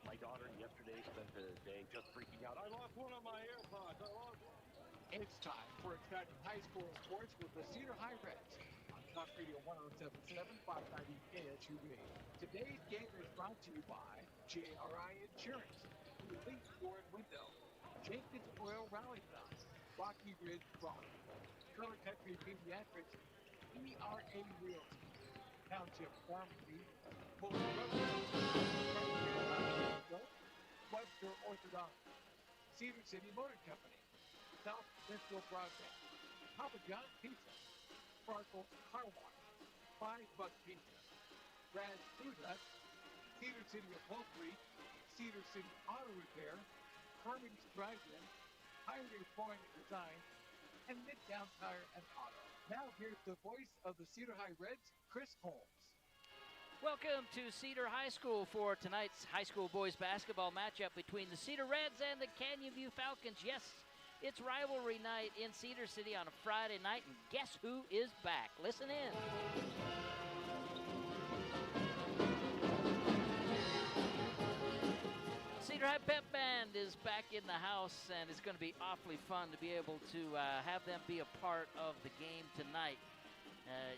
My daughter yesterday spent the day just freaking out. I lost one of my AirPods. I lost one. It's time for exciting high school sports with the Cedar High Reds on Talk Radio 1077, 590 KSUB. Today's game is brought to you by JRI Insurance, the Elite Door and Window, Jenkins Oil Rally Found, Rocky Ridge Rock, Color Country Pediatrics, ERA Realty, Township Pharmacy, Webster Orthodontics, Cedar City Motor Company, South Central Broadband, Papa John's Pizza, Sparkle Car Wash, $5 Pizza, Brad's Food Hut, Cedar City Upholstery, Cedar City Auto Repair, Harmony's Drive-In, Pioneer Flooring and Design, and Midtown Tire and Auto. Now here's the voice of the Cedar High Reds, Chris Holmes. Welcome to Cedar High School for tonight's high school boys basketball matchup between the Cedar Reds and the Canyon View Falcons. Yes, it's rivalry night in Cedar City on a Friday night, and guess who is back? Listen in. Cedar High Pep Band is back in the house, and it's going to be awfully fun to be able to have them be a part of the game tonight.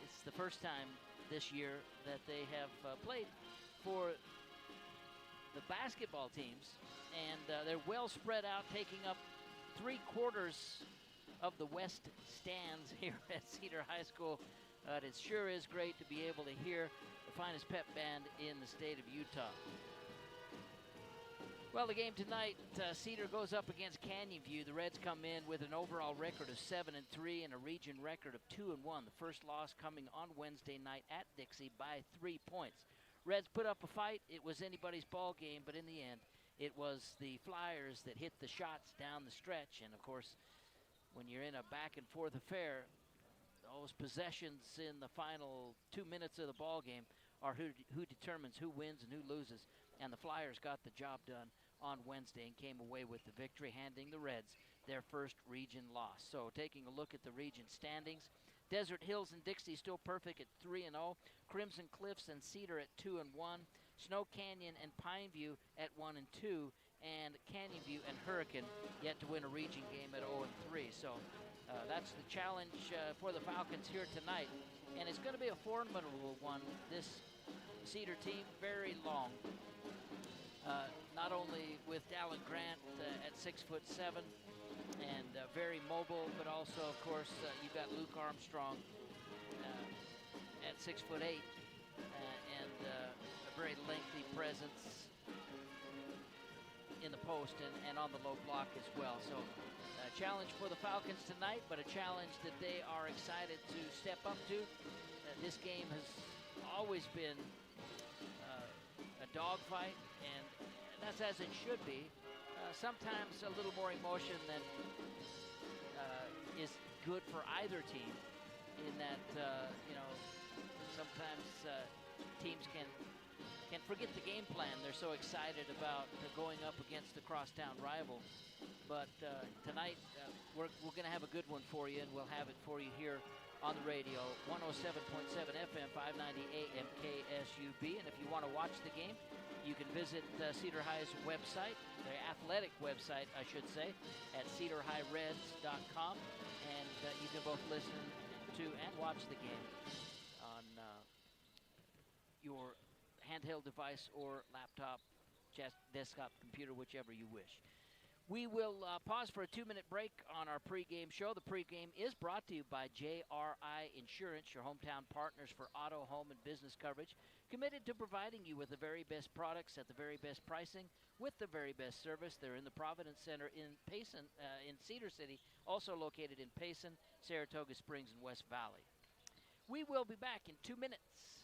It's the first time this year that they have played for the basketball teams, and they're well spread out, taking up 3/4 of the west stands here at Cedar High School. It sure is great to be able to hear the finest pep band in the state of Utah. Well, the game tonight, Cedar goes up against Canyon View. The Reds come in with an overall record of 7-3 and a region record of 2-1. The first loss coming on Wednesday night at Dixie by 3 points. Reds put up a fight. It was anybody's ball game, but in the end, it was the Flyers that hit the shots down the stretch. And, of course, when you're in a back-and-forth affair, those possessions in the final 2 minutes of the ball game are who determines who wins and who loses. And the Flyers got the job done on Wednesday and came away with the victory, handing the Reds their first region loss. So taking a look at the region standings, Desert Hills and Dixie still perfect at 3-0. Crimson Cliffs and Cedar at 2-1. Snow Canyon and Pineview at 1-2. And Canyon View and Hurricane yet to win a region game at 0-3. So that's the challenge for the Falcons here tonight. And it's going to be a formidable one. This Cedar team, very long. Not only with Dallin Grant at 6'7" and very mobile, but also, of course, you've got Luke Armstrong at 6'8" and a very lengthy presence in the post and on the low block as well. So a challenge for the Falcons tonight, but a challenge that they are excited to step up to. This game has always been a dogfight, and that's as it should be. Sometimes a little more emotion than is good for either team, in that sometimes teams can forget the game plan. They're so excited about going up against the crosstown rival. But tonight we're going to have a good one for you, and we'll have it for you here on the radio, 107.7 FM, 590 AM KSUB. And if you want to watch the game, you can visit Cedar High's website, the athletic website, I should say, at cedarhighreds.com. And you can both listen to and watch the game on your handheld device or laptop, desktop computer, whichever you wish. We will pause for a 2-minute break on our pregame show. The pregame is brought to you by JRI Insurance, your hometown partners for auto, home, and business coverage, committed to providing you with the very best products at the very best pricing with the very best service. They're in the Providence Center in Payson, in Cedar City, also located in Payson, Saratoga Springs, and West Valley. We will be back in 2 minutes.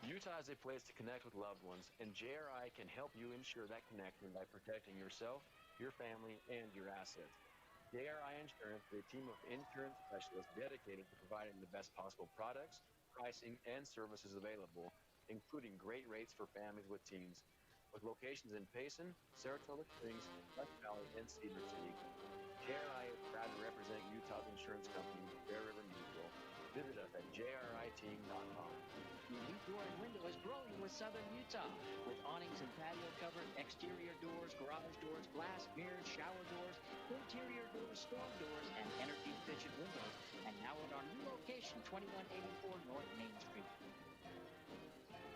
Utah is a place to connect with loved ones, and JRI can help you ensure that connection by protecting yourself, your family, and your assets. JRI Insurance is a team of insurance specialists dedicated to providing the best possible products, pricing, and services available, including great rates for families with teens. With locations in Payson, Saratoga Springs, West Valley, and Cedar City, JRI is proud to represent Utah's insurance company, Bear River Mutual. Visit us at jriteam.com. Unique Door and Window is growing with Southern Utah. With awnings and patio cover, exterior doors, garage doors, glass mirrors, shower doors, interior doors, storm doors, and energy-efficient windows. And now at our new location, 2184 North Main Street.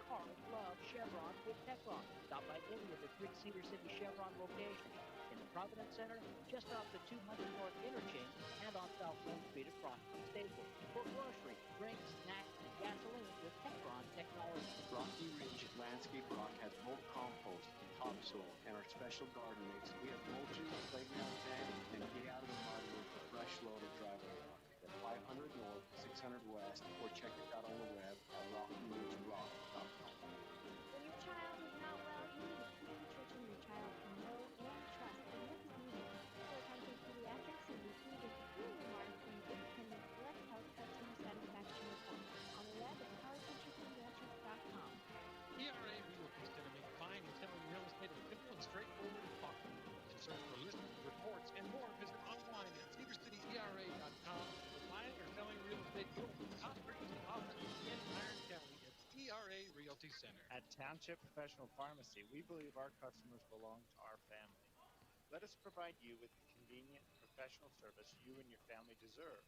Cars love Chevron with Techron. Stop by any of the 3 Cedar City Chevron locations. In the Providence Center, just off the 200 North Interchange, and on South Main Street across from Staples. For groceries, drinks, snacks, and gasoline with Techron technology. Rocky Ridge Landscape Rock has bulk compost, topsoil, and our special garden mix. We have mulching, playground sand, and get out of the mud with a fresh loaded driveway rock. At 500 North, 600 West, or check it out on the web at rockyridgerock.com. When your child is not well, you need a pediatrician your child can know and trust, and this is needed. Full-time pediatrics and receive a superior mark from the independent Select Health Customer Satisfaction Report on the web at powercountrypediatrics.com. ERA Realty is going to make buying and selling real estate as simple and straightforward as possible. To search for listings, reports, and more, visit online at cedarcityera.com. For buying or selling real estate, you'll be top producing office in Iron County at ERA Realty Center. At Township Professional Pharmacy, we believe our customers belong to our family. Let us provide you with the convenient professional service you and your family deserve.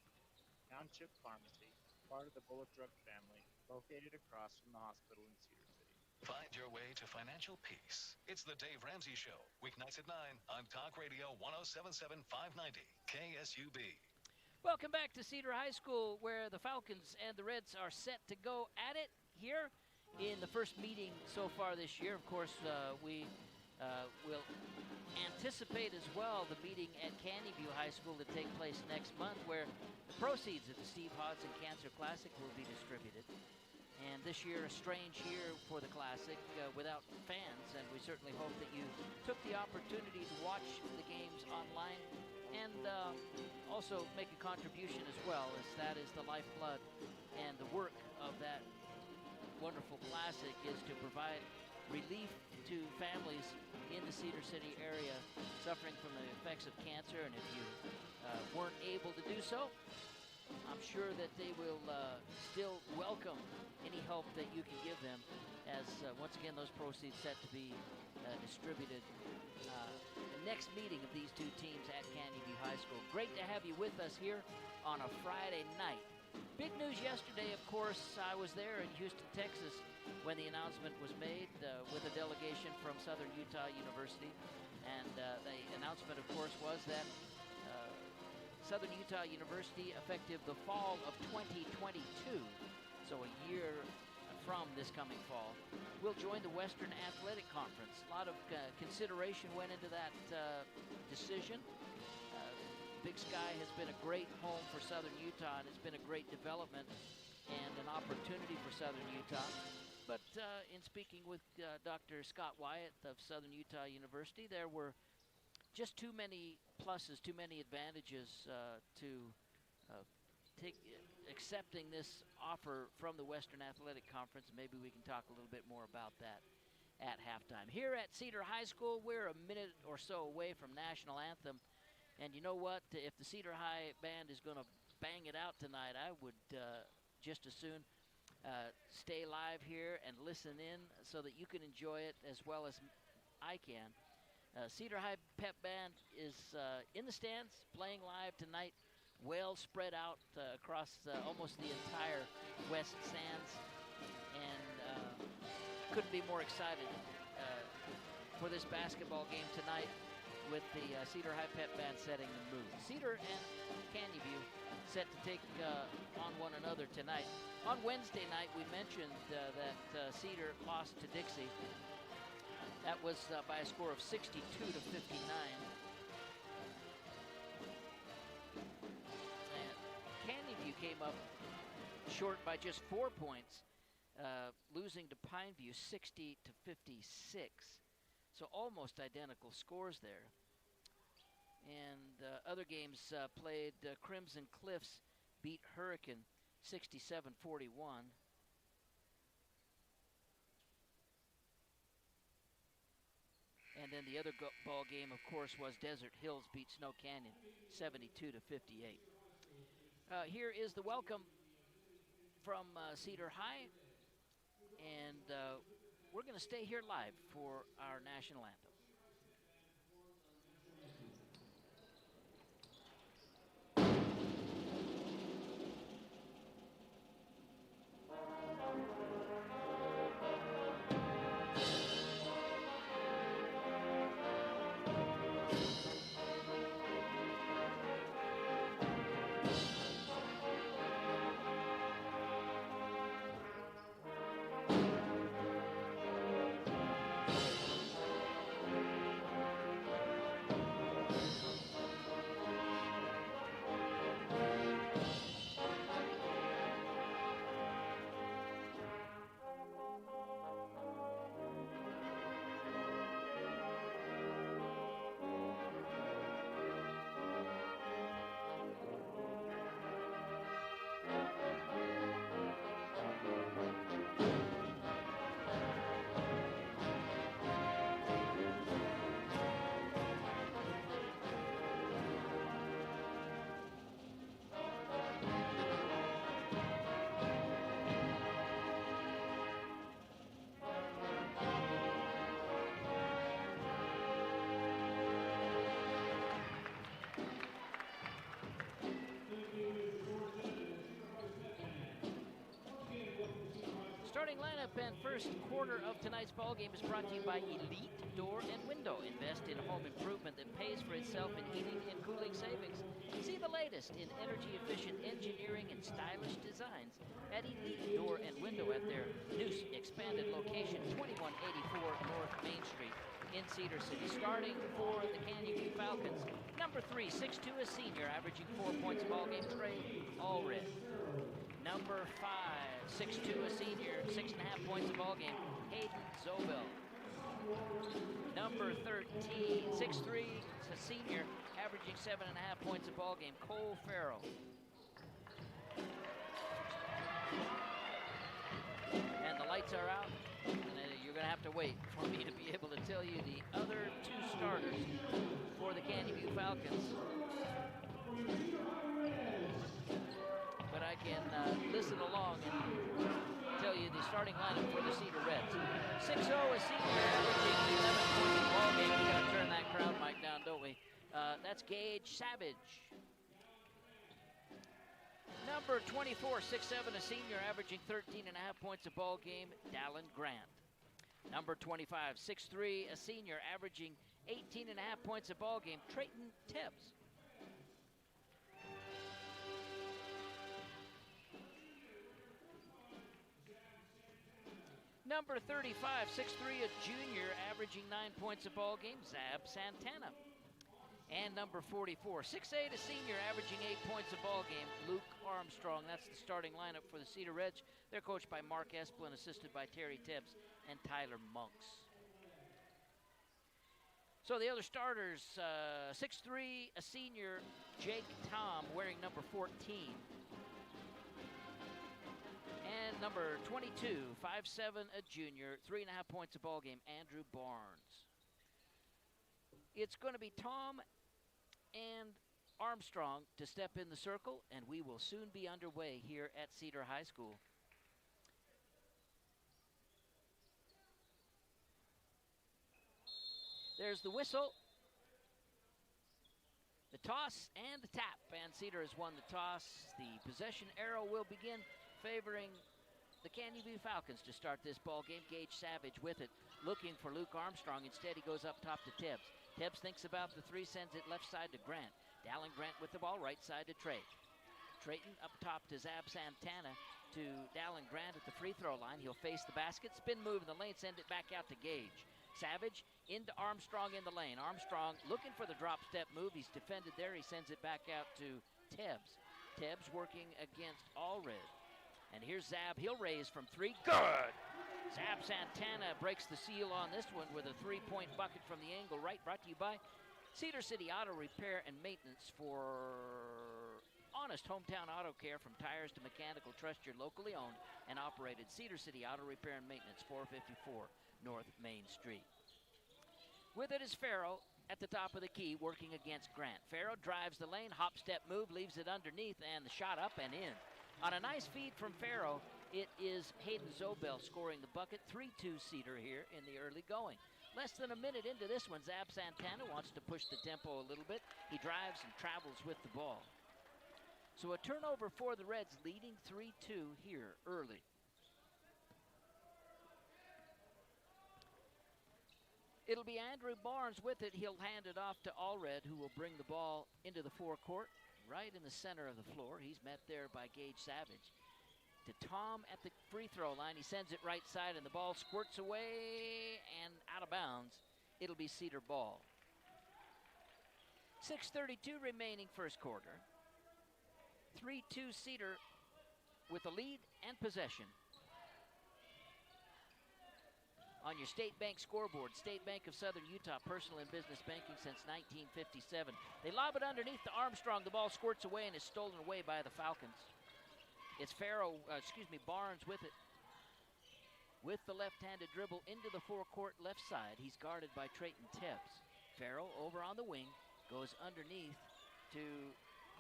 Township Pharmacy, part of the Bullet Drug family, located across from the hospital in Cedar City. Find your way to financial peace. It's the Dave Ramsey Show, weeknights at 9 on Talk Radio 107.7 590 KSUB. Welcome back to Cedar High School, where the Falcons and the Reds are set to go at it here in the first meeting so far this year. Of course, we will anticipate as well the meeting at Canyon View High School to take place next month, where the proceeds of the Steve Hodson Cancer Classic will be distributed. And this year, a strange year for the Classic without fans, and we certainly hope that you took the opportunity to watch the games online and also make a contribution as well, as that is the lifeblood and the work of that wonderful Classic is to provide relief to families in the Cedar City area suffering from the effects of cancer. And if you weren't able to do so, I'm sure that they will still welcome any help that you can give them, as once again those proceeds set to be distributed. The next meeting of these two teams at Canyon View High School. Great to have you with us here on a Friday night. Big news yesterday, of course. I was there in Houston, Texas, when the announcement was made with a delegation from Southern Utah University. And the announcement, of course, was that Southern Utah University, effective the fall of 2022, so a year from this coming fall, will join the Western Athletic Conference. A lot of consideration went into that decision. Big Sky has been a great home for Southern Utah, and it's been a great development and an opportunity for Southern Utah. But in speaking with Dr. Scott Wyatt of Southern Utah University, there were just too many pluses, too many advantages to accepting this offer from the Western Athletic Conference. Maybe we can talk a little bit more about that at halftime. Here at Cedar High School, we're a minute or so away from National Anthem. And you know what? If the Cedar High Band is going to bang it out tonight, I would just as soon stay live here and listen in so that you can enjoy it as well as I can. Cedar High Pep Band is in the stands playing live tonight, well spread out across almost the entire West Sands, and couldn't be more excited for this basketball game tonight with the Cedar High Pep Band setting the mood. Cedar and Canyon View set to take on one another tonight. On Wednesday night, we mentioned that Cedar lost to Dixie. That was by a score of 62 to 59. And Canyon View came up short by just 4 points, losing to Pineview 60 to 56. So almost identical scores there. And other games played, Crimson Cliffs beat Hurricane 67-41. And then the other ball game, of course, was Desert Hills beat Snow Canyon 72 to 58. Here is the welcome from Cedar High. And we're going to stay here live for our national anthem. Starting lineup and first quarter of tonight's ball game is brought to you by Elite Door and Window. Invest in home improvement that pays for itself in heating and cooling savings. See the latest in energy-efficient engineering and stylish designs at Elite Door and Window at their new expanded location, 2184 North Main Street in Cedar City. Starting for the Canyon View Falcons, number 3, 6'2", a senior, averaging 4 points a ball game, Trey Allred. Number 5, 6'2", a senior, 6.5 points a ball game, Hayden Zobel. Number 13, 6'3", a senior, averaging 7.5 points a ball game, Cole Farrell. And the lights are out, and you're going to have to wait for me to be able to tell you the other two starters for the Canyon View Falcons. But I can listen along and tell you the starting lineup for the Cedar Reds. 6'0", a senior, averaging 11 points a ball game. We got to turn that crowd mic down, don't we? That's Gage Savage. Number 24, 6'7", a senior, averaging 13.5 points a ball game, Dallin Grant. Number 25, 6'3", a senior, averaging 18.5 points a ball game, Trayton Tibbs. Number 35, 6'3", a junior, averaging 9 points a ball game, Zab Santana. And number 44, 6'8", a senior, averaging 8 points a ball game, Luke Armstrong. That's the starting lineup for the Cedar Reds. They're coached by Mark Esplin, assisted by Terry Tibbs and Tyler Monks. So the other starters, 6'3", a senior, Jake Tom, wearing number 14. And number 22, 5'7", a junior, 3.5 points a ball game, Andrew Barnes. It's going to be Tom and Armstrong to step in the circle, and we will soon be underway here at Cedar High School. There's the whistle, the toss, and the tap, and Cedar has won the toss. The possession arrow will begin favoring the Canyon View Falcons to start this ball game. Gage Savage with it, looking for Luke Armstrong. Instead, he goes up top to Tibbs. Tibbs thinks about the three, sends it left side to Grant. Dallin Grant with the ball, right side to Trey. Trayton up top to Zab Santana to Dallin Grant at the free throw line. He'll face the basket, spin move in the lane, send it back out to Gage. Savage into Armstrong in the lane. Armstrong looking for the drop step move. He's defended there. He sends it back out to Tibbs. Tibbs working against Allred. And here's Zab. He'll raise from three. Good! Zab Santana breaks the seal on this one with a three-point bucket from the angle right. Brought to you by Cedar City Auto Repair and Maintenance for honest hometown auto care from tires to mechanical. Trust your locally owned and operated Cedar City Auto Repair and Maintenance, 454 North Main Street. With it is Farrell at the top of the key working against Grant. Farrell drives the lane, hop step move, leaves it underneath, and the shot up and in. On a nice feed from Farrell, It is Hayden Zobel scoring the bucket. 3-2 Cedar here in the early going. Less than a minute into this one, Zab Santana wants to push the tempo a little bit. He drives and travels with the ball. So a turnover for the Reds, leading 3-2 here early. It'll be Andrew Barnes with it. He'll hand it off to Allred, who will bring the ball into the forecourt, right in the center of the floor. He's met there by Gage Savage. To Tom at the free throw line. He sends it right side, and the ball squirts away and out of bounds. It'll be Cedar ball. 6:32 remaining first quarter. 3-2 Cedar with the lead and possession. On your State Bank scoreboard, State Bank of Southern Utah, personal and business banking since 1957. They lob it underneath to Armstrong. The ball squirts away and is stolen away by the Falcons. It's Barnes with it. With the left-handed dribble into the forecourt left side. He's guarded by Trayton Tebbs. Farrell over on the wing, goes underneath to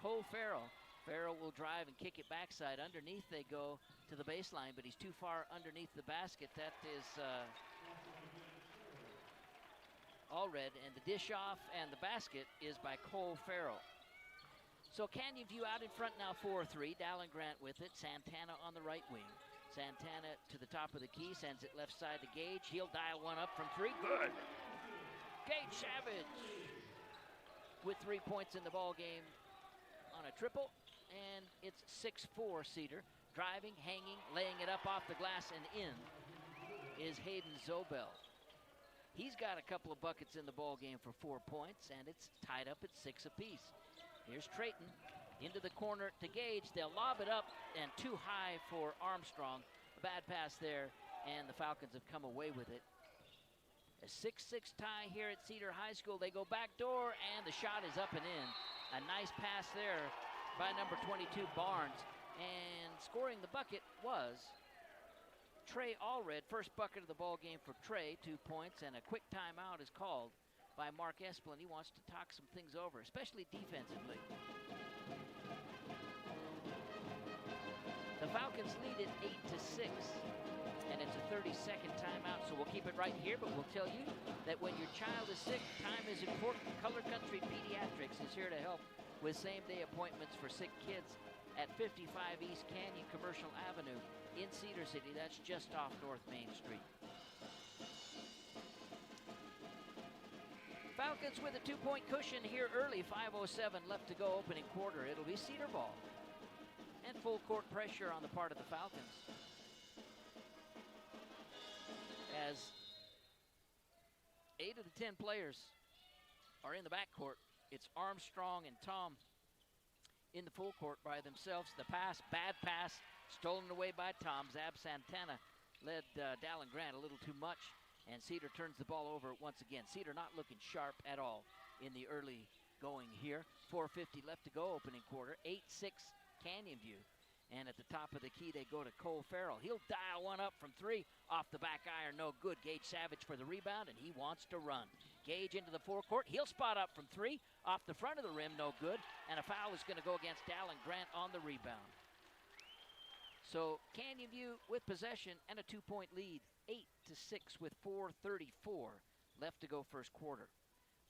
Cole Farrell. Farrell will drive and kick it backside. Underneath they go to the baseline, but he's too far underneath the basket. That is Allred, and the dish off and the basket is by Cole Farrell. So Canyon View out in front now 4-3. Dallin Grant with it. Santana on the right wing. Santana to the top of the key, sends it left side to Gage. He'll dial one up from three. Good. Gage Savage with 3 points in the ball game on a triple. And it's 6-4 Cedar. Driving, hanging, laying it up off the glass and in is Hayden Zobel. He's got a couple of buckets in the ball game for 4 points, and it's tied up at 6 apiece. Here's Trayton into the corner to Gage. They'll lob it up and too high for Armstrong. A bad pass there, and the Falcons have come away with it. A 6-6 tie here at Cedar High School. They go back door, and the shot is up and in. A nice pass there by number 22, Barnes. And scoring the bucket was Trey Allred. First bucket of the ball game for Trey, 2 points, and a quick timeout is called by Mark Esplin. He wants to talk some things over, especially defensively. The Falcons lead it 8-6, and it's a 30-second timeout, so we'll keep it right here, but we'll tell you that when your child is sick, time is important. Color Country Pediatrics is here to help with same-day appointments for sick kids at 55 East Canyon Commercial Avenue in Cedar City. That's just off North Main Street. Falcons with a 2-point cushion here early. 5:07 left to go, opening quarter. It'll be Cedar ball. And full court pressure on the part of the Falcons. As 8 of the 10 players are in the backcourt. It's Armstrong and Tom in the full court by themselves. The pass, bad pass, stolen away by Tom. Zab Santana led Dallin Grant a little too much, and Cedar turns the ball over once again. Cedar not looking sharp at all in the early going here. 4:50 left to go, opening quarter. 8-6 Canyon View. And at the top of the key, they go to Cole Farrell. He'll dial one up from 3. Off the back iron, no good. Gage Savage for the rebound, and he wants to run. Gage into the forecourt. He'll spot up from 3. Off the front of the rim, no good. And a foul is going to go against Dallin Grant on the rebound. So Canyon View with possession and a 2-point lead. 8-6 with 4:34 left to go first quarter.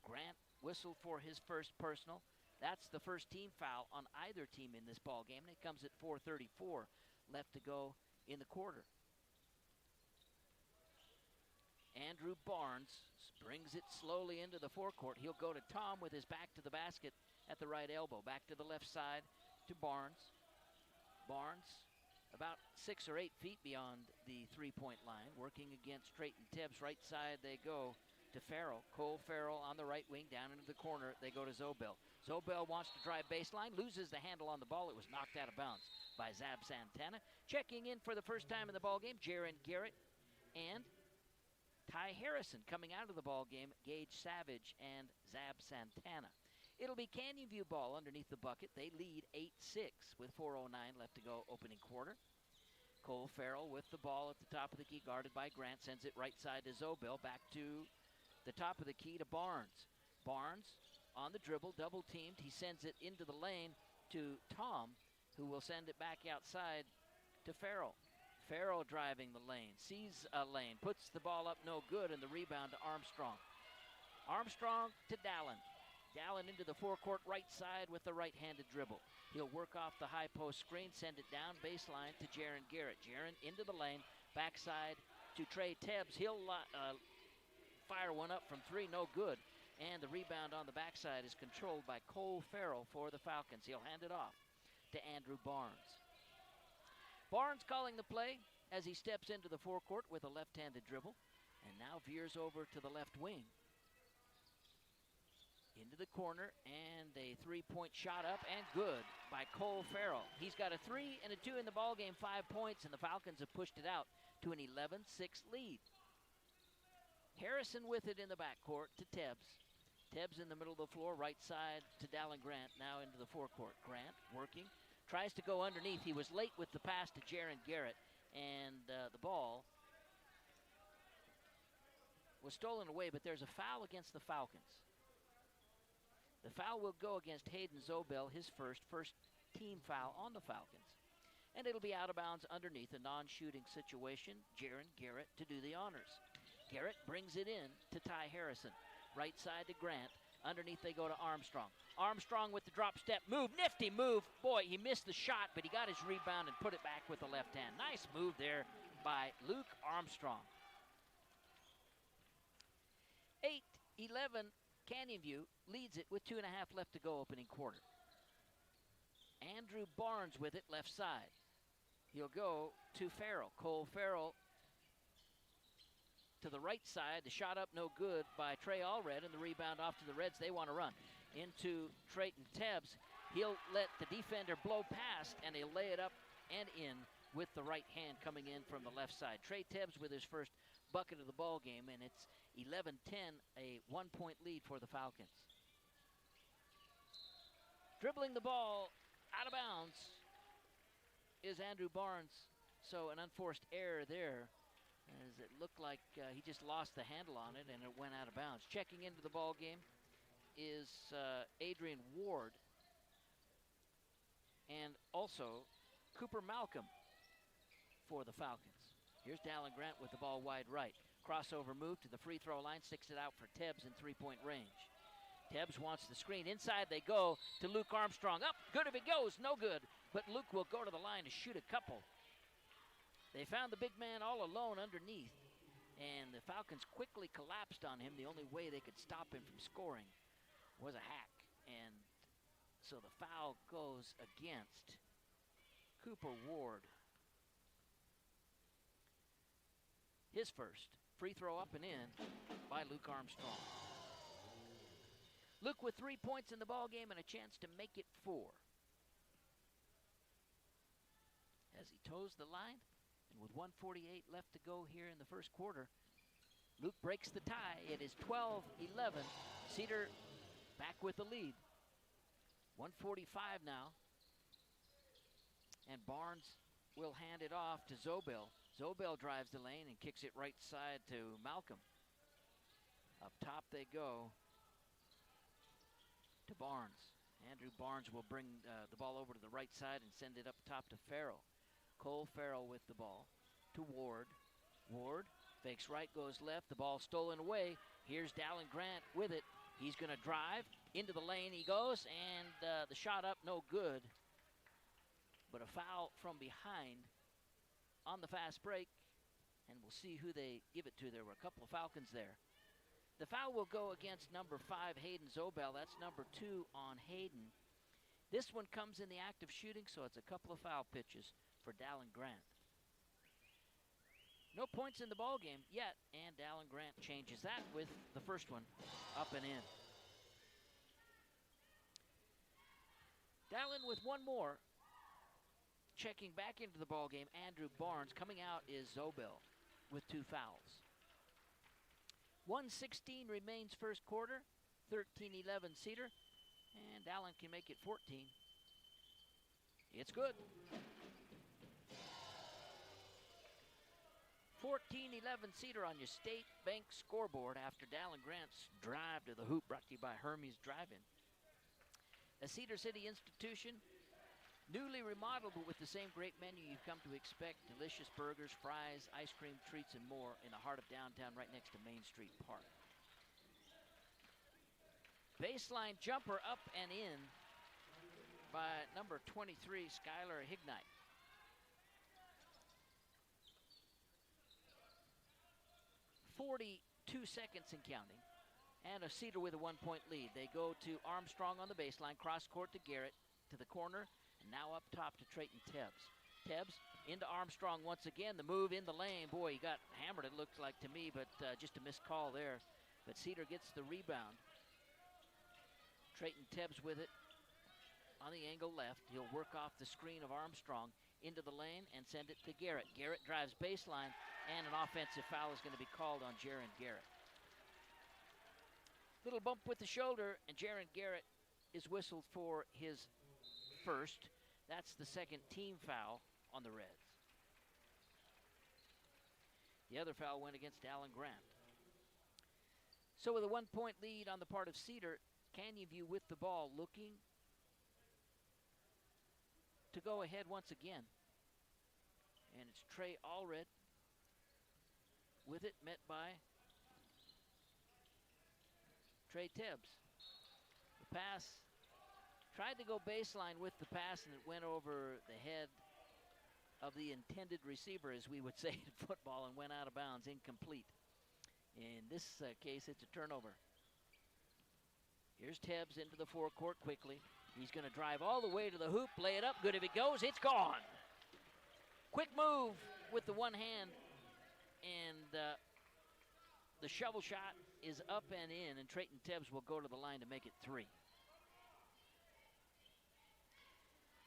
Grant whistled for his first personal. That's the first team foul on either team in this ball game, and it comes at 4:34 left to go in the quarter. Andrew Barnes brings it slowly into the forecourt. He'll go to Tom with his back to the basket at the right elbow. Back to the left side to Barnes. Barnes about 6 or 8 feet beyond the three-point line, working against Trayton Tebbs. Right side they go to Farrell. Cole Farrell on the right wing, down into the corner. They go to Zobel. Zobel wants to drive baseline, loses the handle on the ball. It was knocked out of bounds by Zab Santana. Checking in for the first time in the ball game, Jaron Garrett and Ty Harrison. Coming out of the ball game, Gage Savage and Zab Santana. It'll be Canyon View ball underneath the bucket. They lead 8-6 with 4:09 left to go, opening quarter. Cole Farrell with the ball at the top of the key, guarded by Grant, sends it right side to Zobel. Back to the top of the key to Barnes. Barnes on the dribble, double teamed. He sends it into the lane to Tom, who will send it back outside to Farrell. Farrell driving the lane, sees a lane, puts the ball up, no good, and the rebound to Armstrong. Armstrong to Dallin. Dallin into the forecourt right side with the right-handed dribble. He'll work off the high post screen, send it down baseline to Jaron Garrett. Jaron into the lane, backside to Trey Tebbs. He'll fire one up from three, no good. And the rebound on the backside is controlled by Cole Farrell for the Falcons. He'll hand it off to Andrew Barnes. Barnes calling the play as he steps into the forecourt with a left-handed dribble and now veers over to the left wing. Into the corner, and a three-point shot up and good by Cole Farrell. He's got a 3 and a 2 in the ballgame, 5 points, and the Falcons have pushed it out to an 11-6 lead. Harrison with it in the backcourt to Tebbs. Tebbs in the middle of the floor, right side to Dallin Grant, now into the forecourt. Grant working, tries to go underneath. He was late with the pass to Jaron Garrett, and the ball was stolen away, but there's a foul against the Falcons. The foul will go against Hayden Zobel, his first team foul on the Falcons. And it'll be out of bounds underneath a non-shooting situation. Jaron Garrett to do the honors. Garrett brings it in to Ty Harrison. Right side to Grant. Underneath they go to Armstrong. Armstrong with the drop step move. Nifty move. Boy, he missed the shot, but he got his rebound and put it back with the left hand. Nice move there by Luke Armstrong. 8-11. Canyon View leads it with 2.5 left to go opening quarter. Andrew Barnes with it left side. He'll go to Farrell. Cole Farrell to the right side. The shot up no good by Trey Allred, and the rebound off to the Reds. They want to run into Trayton Tebbs. He'll let the defender blow past, and he'll lay it up and in with the right hand coming in from the left side. Trey Tebbs with his first bucket of the ball game, and it's 11-10, a 1-point lead for the Falcons. Dribbling the ball out of bounds is Andrew Barnes, so an unforced error there, as it looked like he just lost the handle on it and it went out of bounds. Checking into the ball game is Adrian Ward and also Cooper Malcolm for the Falcons. Here's Dallin Grant with the ball wide right. Crossover move to the free throw line, sticks it out for Tebbs in three-point range. Tebbs wants the screen. Inside they go to Luke Armstrong. Up, good if it goes, no good. But Luke will go to the line to shoot a couple. They found the big man all alone underneath, and the Falcons quickly collapsed on him. The only way they could stop him from scoring was a hack. And so the foul goes against Cooper Ward. His first. Free throw up and in by Luke Armstrong. Luke with 3 points in the ball game and a chance to make it 4. As he toes the line, and with 1:48 left to go here in the first quarter, Luke breaks the tie. It is 12-11. Cedar back with the lead. 1:45 now. And Barnes will hand it off to Zobel. Zobel drives the lane and kicks it right side to Malcolm. Up top they go to Barnes. Andrew Barnes will bring the ball over to the right side and send it up top to Farrell. Cole Farrell with the ball to Ward. Ward fakes right, goes left. The ball stolen away. Here's Dallin Grant with it. He's going to drive. Into the lane he goes, and the shot up, no good. But a foul from behind on the fast break, and we'll see who they give it to. There were a couple of Falcons there. The foul will go against number 5, Hayden Zobel. That's number 2 on Hayden. This one comes in the act of shooting, so it's a couple of foul pitches for Dallin Grant. No points in the ball game yet, and Dallin Grant changes that with the first one up and in. Dallin with one more. Checking back into the ball game, Andrew Barnes. Coming out is Zobel with 2 fouls. 1:16 remains first quarter. 13-11 Cedar, and Dallin can make it 14. It's good. 14-11 Cedar on your State Bank scoreboard after Dallin Grant's drive to the hoop, brought to you by Hermes Drive-In. A Cedar City institution, Newly remodeled, but with the same great menu you've come to expect. Delicious burgers, fries, ice cream, treats, and more in the heart of downtown right next to Main Street Park. Baseline jumper up and in by number 23, Skylar Hignite. .42 seconds and counting. And a Cedar with a 1-point lead. They go to Armstrong on the baseline, cross court to Garrett, to the corner, and now up top to Trayton Tebbs. Tebbs into Armstrong once again. The move in the lane. Boy, he got hammered, it looked like to me, but just a missed call there. But Cedar gets the rebound. Trayton Tebbs with it on the angle left. He'll work off the screen of Armstrong into the lane and send it to Garrett. Garrett drives baseline, and an offensive foul is going to be called on Jaron Garrett. Little bump with the shoulder, and Jaron Garrett is whistled for his first. That's the second team foul on the Reds. The other foul went against Alan Grant. So with a 1-point lead on the part of Cedar, Canyon View with the ball, looking to go ahead once again. And it's Trey Allred with it, met by Trey Tebbs. The pass, tried to go baseline with the pass, and it went over the head of the intended receiver, as we would say in football, and went out of bounds, incomplete. In this case, it's a turnover. Here's Tebbs into the forecourt quickly. He's going to drive all the way to the hoop, lay it up. Good if it goes. It's gone. Quick move with the one hand, and the shovel shot is up and in, and Trayton Tebbs will go to the line to make it 3.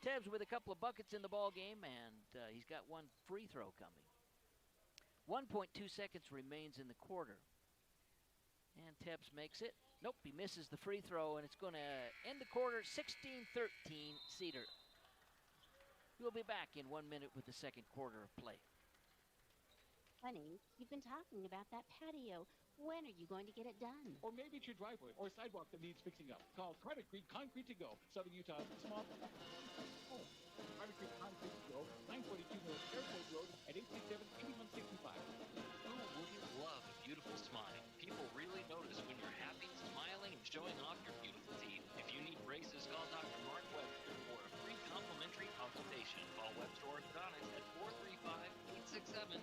Tebbs with a couple of buckets in the ball game, and he's got one free throw coming. 1.2 seconds remains in the quarter. And Tebbs makes it. Nope, he misses the free throw, and it's going to end the quarter 16-13 Cedar. We'll be back in 1 minute with the second quarter of play. Honey, you've been talking about that patio. When are you going to get it done? Or maybe it's your driveway or sidewalk that needs fixing up. Call Credit Creek Concrete to Go, Southern Utah's small. Oh, Credit Creek Concrete to Go, 942 North Airport Road at 837-8165. Who wouldn't love a beautiful smile? People really notice when you're happy, smiling, and showing off your beautiful teeth. If you need braces, call Dr. Mark Webster for a free complimentary consultation. Call Webster Orthodontics at 435-867-9172.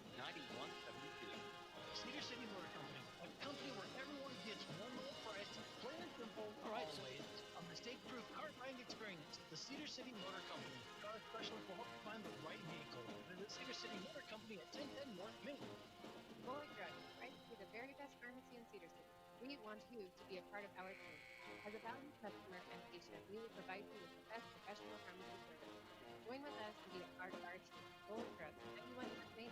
Cedar City Motor Company, a company where everyone gets one low price, plain and simple, all right, always. A mistake-proof car buying experience. The Cedar City Motor Company, car specialist will help you find the right vehicle. Visit Cedar City Motor Company at 1010 North Main. Boyd Drug, right to the very best pharmacy in Cedar City. We want you to be a part of our team. As a valued customer and patient, we will provide you with the best professional pharmacy service. Join with us and be a part of our team. Boyd Drug, 91 North Main,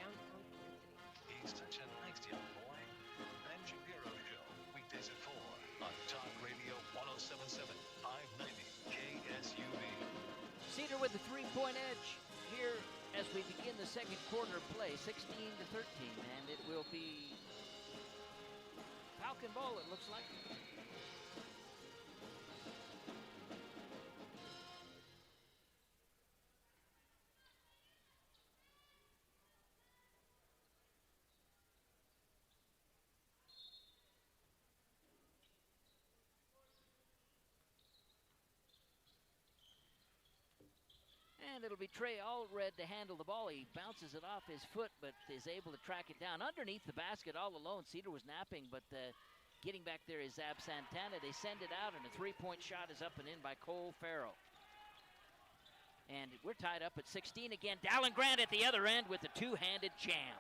downtown Cedar City. He's such a nice young boy. Ben Shapiro Show, weekdays at 4 on Talk Radio 107.7, 590 KSUV. Cedar with the 3-point edge here as we begin the second quarter of play, 16-13, and it will be Falcon ball, it looks like. And it'll be Trey Allred to handle the ball. He bounces it off his foot, but is able to track it down underneath the basket all alone. Cedar was napping, but getting back there is Zab Santana. They send it out, and a 3-point shot is up and in by Cole Farrell. And we're tied up at 16 again. Dallin Grant at the other end with a two-handed jam.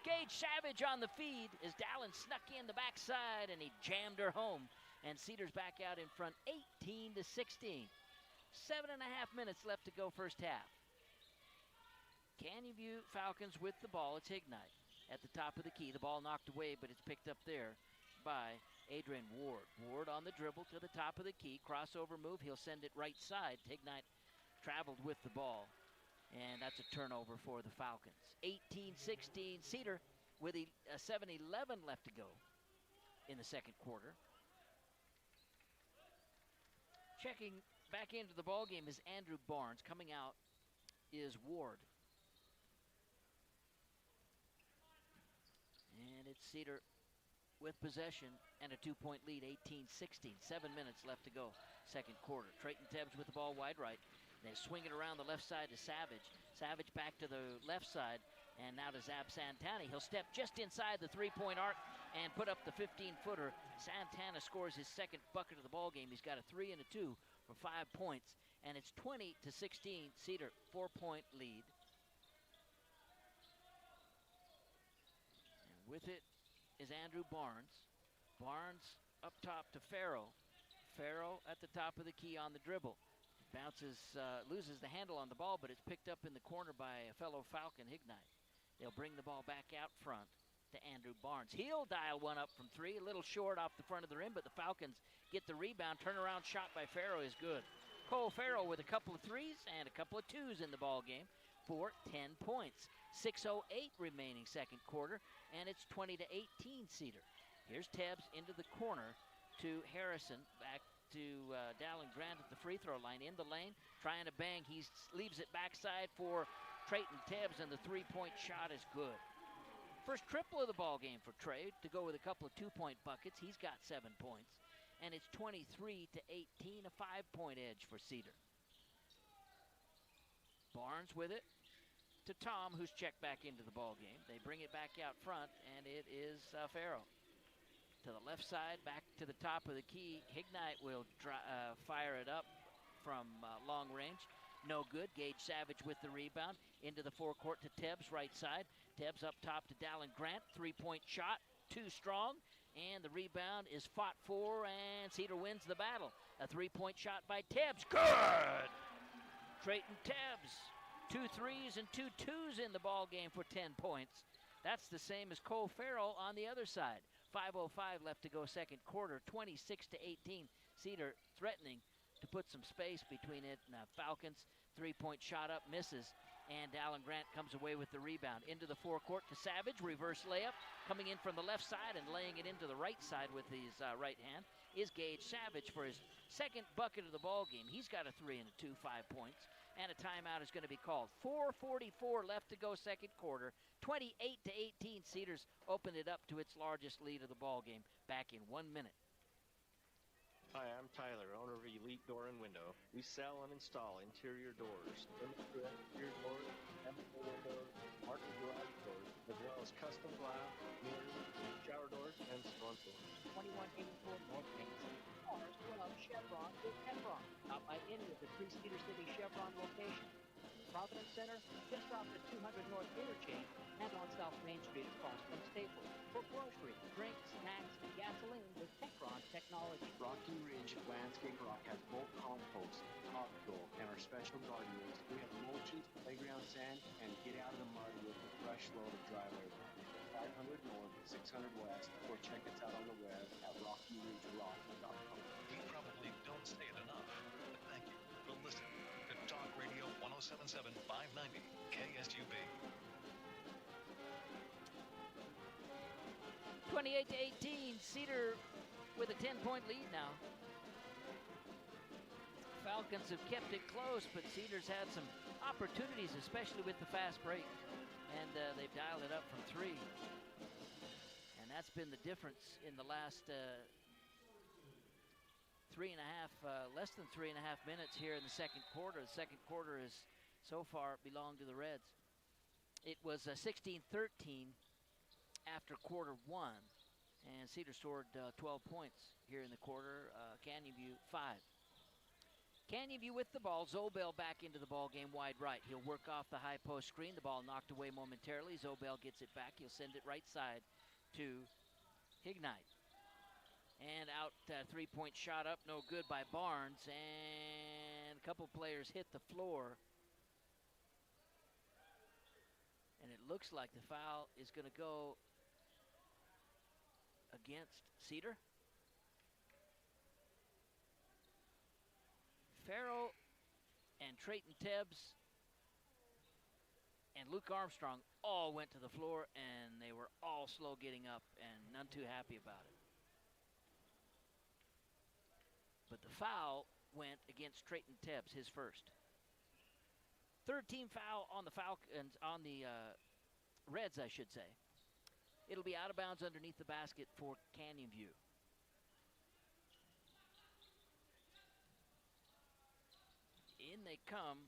Gage Savage on the feed as Dallin snuck in the backside, and he jammed her home. And Cedar's back out in front, 18-16. 7.5 minutes left to go first half. Canyon View Falcons with the ball. It's Ignite at the top of the key. The ball knocked away, but it's picked up there by Adrian Ward. Ward on the dribble to the top of the key. Crossover move. He'll send it right side. Ignite traveled with the ball, and that's a turnover for the Falcons. 18-16. Cedar with a 7-11 left to go in the second quarter. Checking back into the ball game is Andrew Barnes. Coming out is Ward. And it's Cedar with possession and a 2-point lead, 18-16. 7 minutes left to go, second quarter. Trayton Tebbs with the ball wide right. They swing it around the left side to Savage. Savage back to the left side, and now to Zab Santana. He'll step just inside the three-point arc and put up the 15-footer. Santana scores his second bucket of the ball game. He's got a 3 and a 2 for 5 points, and it's 20-16. Cedar, 4-point lead. And with it is Andrew Barnes. Barnes up top to Farrow. Farrow at the top of the key on the dribble. Bounces, loses the handle on the ball, but it's picked up in the corner by a fellow Falcon, Hignite. They'll bring the ball back out front to Andrew Barnes. He'll dial one up from three, a little short off the front of the rim, but the Falcons get the rebound. Turnaround shot by Farrow is good. Cole Farrow with a couple of threes and a couple of twos in the ball game for 10 points. 6:08 remaining second quarter, and it's 20-18 Cedar. Here's Tebbs into the corner to Harrison, back to Dallin Grant at the free throw line, in the lane, trying to bang. He leaves it backside for Trayton Tebbs, and the three-point shot is good. First triple of the ball game for Trey, to go with a couple of two-point buckets. He's got 7 points, and it's 23-18, a 5-point edge for Cedar. Barnes with it to Tom, who's checked back into the ball game. They bring it back out front, and it is Farrow. To the left side, back to the top of the key. Hignite will fire it up from long range. No good. Gage Savage with the rebound. Into the forecourt to Tebbs, right side. Tebbs up top to Dallin Grant. Three-point shot, too strong. And the rebound is fought for, and Cedar wins the battle. A three-point shot by Tebbs. Good! Trayton Tebbs. 2 threes and 2 twos in the ball game for 10 points. That's the same as Cole Farrell on the other side. 5:05 left to go second quarter, 26-18. Cedar threatening to put some space between it and Falcons. Three-point shot up, misses, and Dallin Grant comes away with the rebound. Into the forecourt to Savage, reverse layup. Coming in from the left side and laying it into the right side with his right hand is Gage Savage for his second bucket of the ball game. He's got a 3 and a 2, 5 points. And a timeout is going to be called. 4:44 left to go second quarter. 28-18. Cedars opened it up to its largest lead of the ball game. Back in 1 minute. Hi, I'm Tyler, owner of Elite Door and Window. We sell and install interior doors, exterior doors, chemical windows, market garage doors, as well as custom glass, mirrors, shower doors, and storm doors. 2184 North Main Street. Cars 12 Chevron with Chevron. Not by any of the 3 Cedar City Chevron locations. Providence Center, just off the 200 North Interchange, and on South Main Street across from Staples. For groceries, drinks, snacks, and gasoline with Techron technology. Rocky Ridge Landscape Rock has bulk compost, topsoil, and our special garden mix. We have mulches, playground sand, and get out of the mud with a fresh load of driveway rock. 500 North, 600 West, or check us out on the web at rockyridgerock.com. We probably don't say it enough, but thank you for listening to Talk Radio 107.7 590 KSUB. 28-18, Cedar with a 10-point lead now. Falcons have kept it close, but Cedar's had some opportunities, especially with the fast break. And they've dialed it up from 3. And that's been the difference in the last less than 3.5 minutes here in the second quarter. The second quarter has so far belonged to the Reds. It was 16-13 after quarter 1, and Cedar scored 12 points here in the quarter. Canyon View 5. Canyon View with the ball. Zobel back into the ball game wide right. He'll work off the high post screen. The ball knocked away momentarily. Zobel gets it back. He'll send it right side to Hignite. And out, three-point shot up, no good by Barnes. And a couple players hit the floor. And it looks like the foul is going to go against Cedar. Farrell and Trayton Tebbs and Luke Armstrong all went to the floor, and they were all slow getting up and none too happy about it. But the foul went against Trayton Tebbs, his first. Third team foul on the Falcons, on the Reds, I should say. It'll be out of bounds underneath the basket for Canyon View. In they come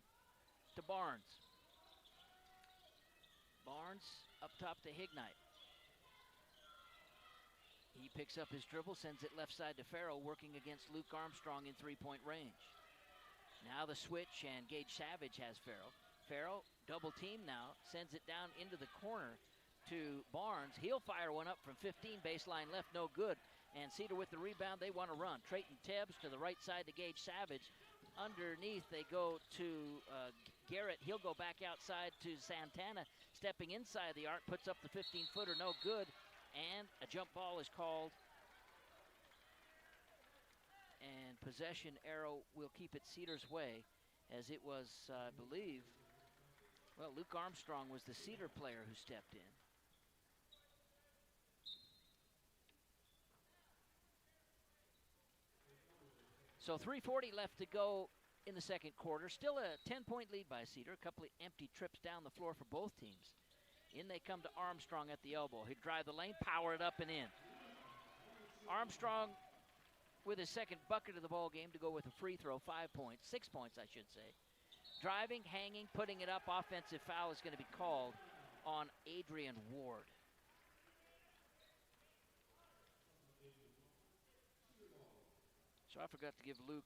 to Barnes. Barnes up top to Hignite. He picks up his dribble, sends it left side to Farrell, working against Luke Armstrong in three-point range. Now the switch, and Gage Savage has Farrell. Farrell, double team now, sends it down into the corner to Barnes. He'll fire one up from 15, baseline left, no good. And Cedar with the rebound, they want to run. Trayton Tebbs to the right side to Gage Savage. Underneath, they go to Garrett. He'll go back outside to Santana. Stepping inside the arc, puts up the 15-footer, no good. And a jump ball is called. And possession arrow will keep it Cedar's way, as it was, I believe, well, Luke Armstrong was the Cedar player who stepped in. So 3:40 left to go in the second quarter. Still a 10-point lead by Cedar. A couple of empty trips down the floor for both teams. In they come to Armstrong at the elbow. He'd drive the lane, power it up and in. Armstrong with his second bucket of the ball game to go with a free throw, 5 points, 6 points, I should say. Driving, hanging, putting it up. Offensive foul is going to be called on Adrian Ward. So I forgot to give Luke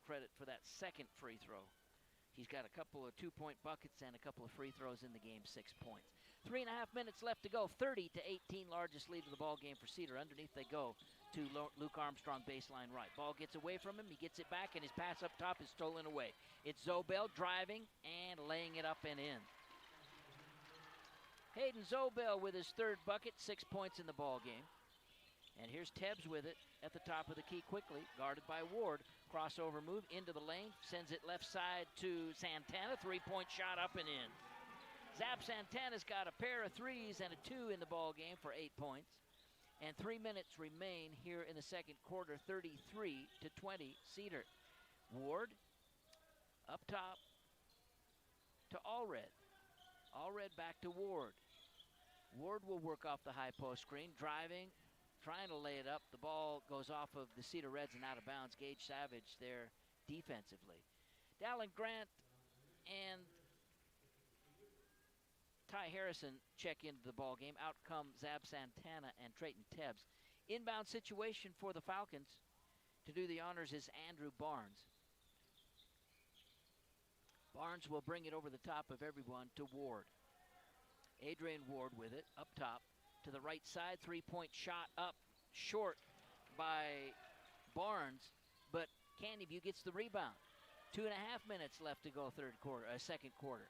credit for that second free throw. He's got a couple of 2-point buckets and a couple of free throws in the game, 6 points. 3.5 minutes left to go, 30-18, largest lead of the ball game for Cedar. Underneath they go to Luke Armstrong, baseline right. Ball gets away from him, he gets it back, and his pass up top is stolen away. It's Zobel driving and laying it up and in. Hayden Zobel with his third bucket, 6 points in the ball game. And here's Tebbs with it at the top of the key quickly, guarded by Ward. Crossover move into the lane, sends it left side to Santana. 3-point shot up and in. Zab Santana's got a pair of threes and a 2 in the ball game for 8 points. And 3 minutes remain here in the second quarter, 33-20, Cedar. Ward up top to Allred. Allred back to Ward. Ward will work off the high post screen, driving, trying to lay it up. The ball goes off of the Cedar Reds and out of bounds. Gage Savage there defensively. Dallin Grant and Ty Harrison check into the ball game. Out come Zab Santana and Trayton Tebbs. Inbound situation for the Falcons. To do the honors is Andrew Barnes. Barnes will bring it over the top of everyone to Ward. Adrian Ward with it up top to the right side. 3-point shot up short by Barnes, but Canyon View gets the rebound. 2.5 minutes left to go second quarter.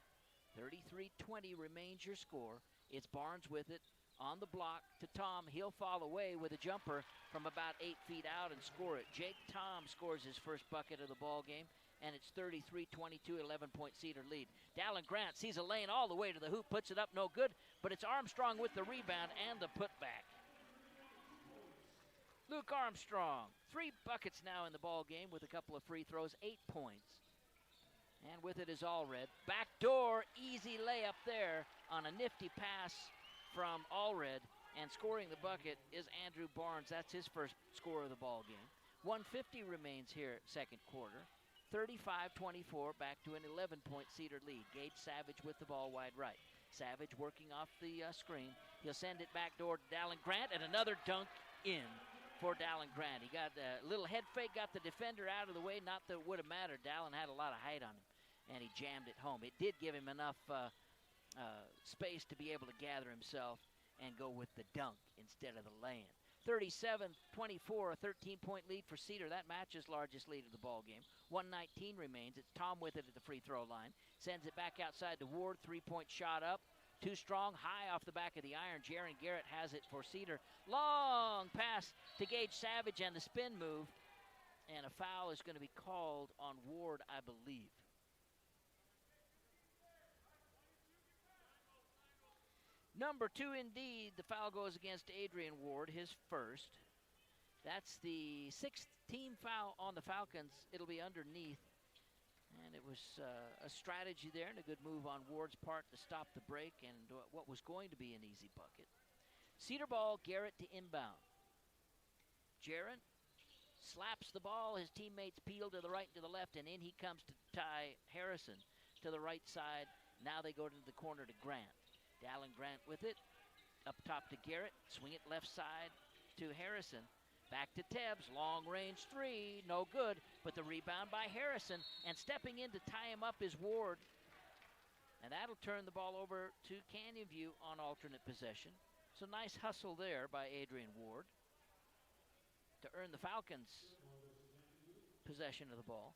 33-20 remains your score. It's Barnes with it on the block to Tom. He'll fall away with a jumper from about 8 feet out and score it. Jake Tom scores his first bucket of the ball game, and it's 33-22, 11-point Cedar lead. Dallin Grant sees a lane all the way to the hoop, puts it up, no good, but it's Armstrong with the rebound and the putback. Luke Armstrong, 3 buckets now in the ball game with a couple of free throws, 8 points. And with it is Allred. Backdoor, easy layup there on a nifty pass from Allred. And scoring the bucket is Andrew Barnes. That's his first score of the ball game. 1:50 remains here second quarter. 35-24, back to an 11-point Cedar lead. Gage Savage with the ball wide right. Savage working off the screen. He'll send it backdoor to Dallin Grant, and another dunk in for Dallin Grant. He got a little head fake, got the defender out of the way. Not that it would have mattered. Dallin had a lot of height on him, and he jammed it home. It did give him enough space to be able to gather himself and go with the dunk instead of the lay-in. 37-24, a 13-point lead for Cedar. That matches largest lead of the ball game. 1:19 remains. It's Tom with it at the free throw line. Sends it back outside to Ward. 3-point shot up. Too strong, high off the back of the iron. Jaron Garrett has it for Cedar. Long pass to Gage Savage and the spin move. And a foul is going to be called on Ward, I believe. Number 2, indeed. The foul goes against Adrian Ward, his first. That's the 6th team foul on the Falcons. It'll be underneath. And it was a strategy there and a good move on Ward's part to stop the break and what was going to be an easy bucket. Cedar ball, Garrett to inbound. Jarrett slaps the ball. His teammates peel to the right and to the left, and in he comes to Ty Harrison to the right side. Now they go to the corner to Grant. Dallin Grant with it. Up top to Garrett. Swing it left side to Harrison. Back to Tebbs. Long range three. No good. But the rebound by Harrison. And stepping in to tie him up is Ward. And that'll turn the ball over to Canyon View on alternate possession. So nice hustle there by Adrian Ward to earn the Falcons possession of the ball.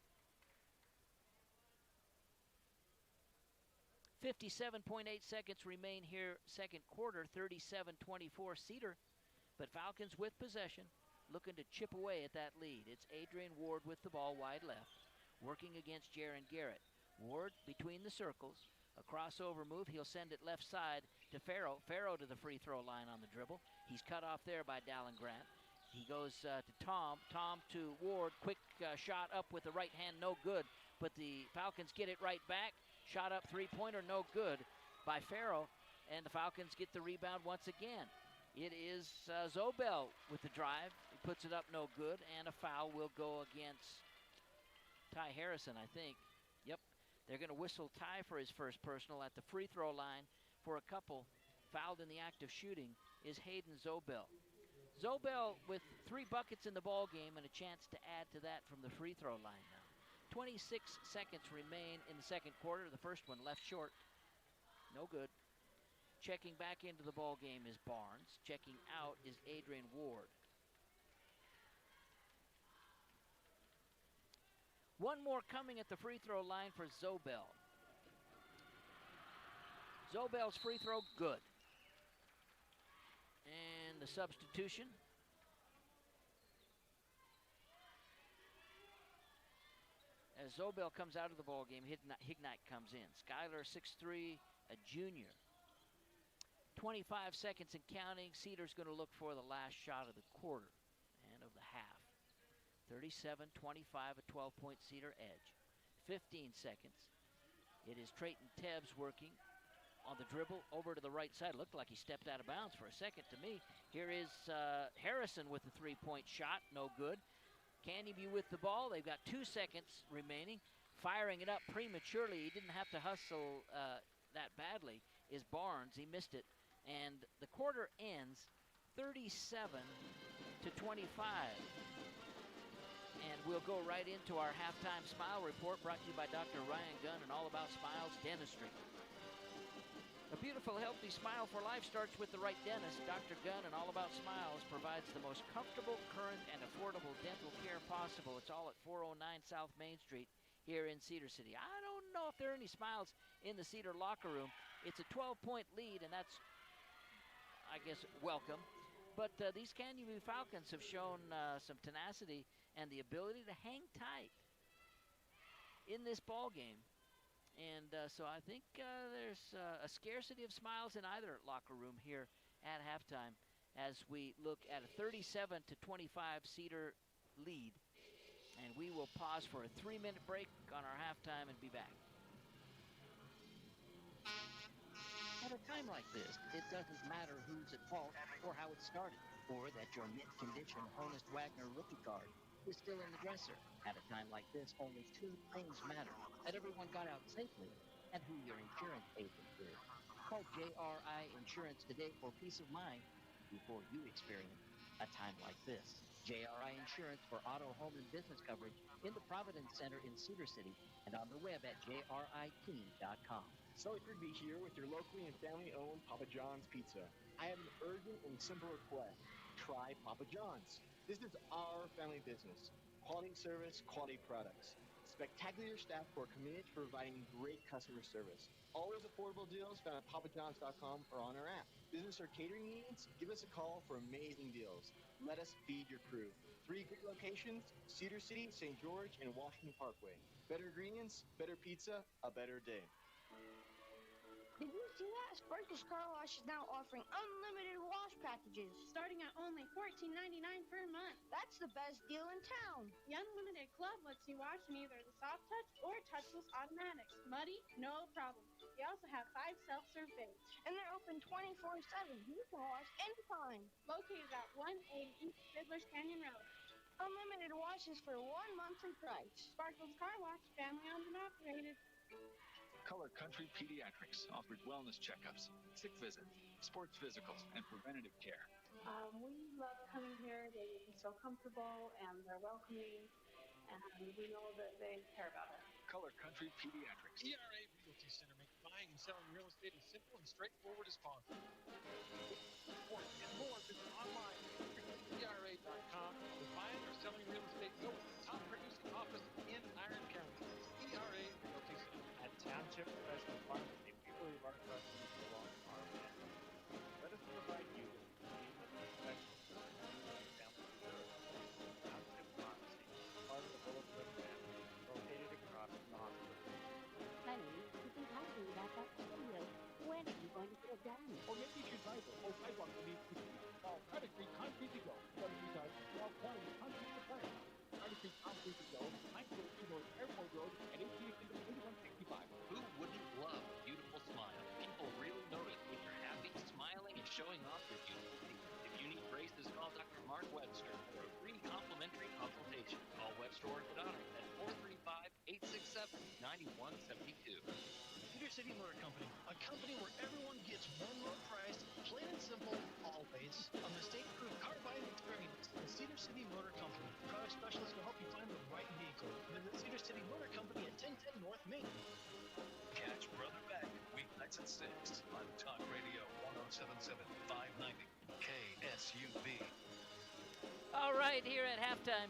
57.8 seconds remain here, second quarter, 37-24 Cedar. But Falcons with possession, looking to chip away at that lead. It's Adrian Ward with the ball wide left, working against Jaron Garrett. Ward between the circles, a crossover move. He'll send it left side to Farrow. Farrow to the free throw line on the dribble. He's cut off there by Dallin Grant. He goes to Tom. Tom to Ward. Quick shot up with the right hand, no good. But the Falcons get it right back. Shot up three-pointer, no good by Farrow. And the Falcons get the rebound once again. It is Zobel with the drive. He puts it up, no good. And a foul will go against Ty Harrison, I think. Yep, they're going to whistle Ty for his first personal at the free throw line for a couple. Fouled in the act of shooting is Hayden Zobel. Zobel with 3 buckets in the ball game and a chance to add to that from the free throw line now. 26 seconds remain in the second quarter. The first one left short. No good. Checking back into the ball game is Barnes. Checking out is Adrian Ward. One more coming at the free throw line for Zobel. Zobel's free throw, good. And the substitution. As Zobel comes out of the ball game, Hignite comes in. Skyler, 6'3", a junior. 25 seconds and counting. Cedar's going to look for the last shot of the quarter and of the half. 37-25, a 12-point Cedar edge. 15 seconds. It is Trayton Tebbs working on the dribble over to the right side. Looked like he stepped out of bounds for a second to me. Here is Harrison with the three-point shot. No good. Canyon View with the ball. They've got 2 seconds remaining. Firing it up prematurely. He didn't have to hustle that badly. Is Barnes. He missed it. And the quarter ends 37-25. And we'll go right into our halftime smile report brought to you by Dr. Ryan Gunn and All About Smiles Dentistry. A beautiful, healthy smile for life starts with the right dentist. Dr. Gunn and All About Smiles provides the most comfortable, current, and affordable dental care possible. It's all at 409 South Main Street here in Cedar City. I don't know if there are any smiles in the Cedar locker room. It's a 12-point lead, and that's, I guess, welcome. But these Canyon View Falcons have shown some tenacity and the ability to hang tight in this ball game. And so I think there's a scarcity of smiles in either locker room here at halftime as we look at a 37-25 Cedar lead. And we will pause for a 3-minute break on our halftime and be back. At a time like this, it doesn't matter who's at fault or how it started, or that your mint-condition Honest Wagner rookie card is still in the dresser. At a time like this, only 2 things matter: that everyone got out safely and who your insurance agent is. Call JRI Insurance today for peace of mind before you experience a time like this. JRI Insurance for auto, home, and business coverage in the Providence Center in Cedar City and on the web at jriteam.com. Sully Rigby here with your locally and family-owned Papa John's Pizza. I have an urgent and simple request. Try Papa John's. This is our family business. Quality service, quality products. Spectacular staff who are committed to providing great customer service. Always affordable deals found at papajohns.com or on our app. Business or catering needs? Give us a call for amazing deals. Let us feed your crew. 3 great locations: Cedar City, St. George, and Washington Parkway. Better ingredients, better pizza, a better day. Did you see that? Sparkles Car Wash is now offering unlimited wash packages. Starting at only $14.99 per month. That's the best deal in town. The Unlimited Club lets you wash in either the soft touch or touchless automatics. Muddy? No problem. They also have 5 self-serve bays. And they're open 24/7. You can wash anytime. Located at 180 East Fiddler's Canyon Road. Unlimited washes for one monthly price. Sparkles Car Wash, family-owned and operated. Color Country Pediatrics offers wellness checkups, sick visits, sports physicals, and preventative care. We love coming here. They make us so comfortable, and they're welcoming, and we know that they care about us. Color Country Pediatrics. ERA Realty Center makes buying and selling real estate as simple and straightforward as possible. For and more, visit online at ERA.com. For buying or selling real estate, go with the top producing office in Iron County. ERA Realty Center. At Township Professional Pharmacy, we believe our customers belong to our family. Let us provide you with convenient professional service you and your family deserve. Township Pharmacy, part of the Bulletin family, located across from the hospital. Honey, you've been talking about that patio. When are you going to get it done? Or maybe you should buy the whole sidewalk needs to be called Credit Creek Concrete to Go. Well, quality concrete supply. Credit Creek Concrete to Go, 942 North Airport Road, and 8165. Who wouldn't love a beautiful smile? People really notice when you're happy, smiling, and showing off your beautiful teeth. If you need braces, call Dr. Mark Webster for a free complimentary consultation. Call Webster Orthodontics at 435-867-9172. Cedar City Motor Company, a company where everyone gets one low price, plain and simple, always. A mistake-proof car buying experience. The Cedar City Motor Company. Product specialists will help you find the right vehicle. Visit Cedar City Motor Company at 1010 North Main. Catch Brother Beck weeknights at 6 on Talk Radio 107.7 590 KSUB. All right, here at halftime.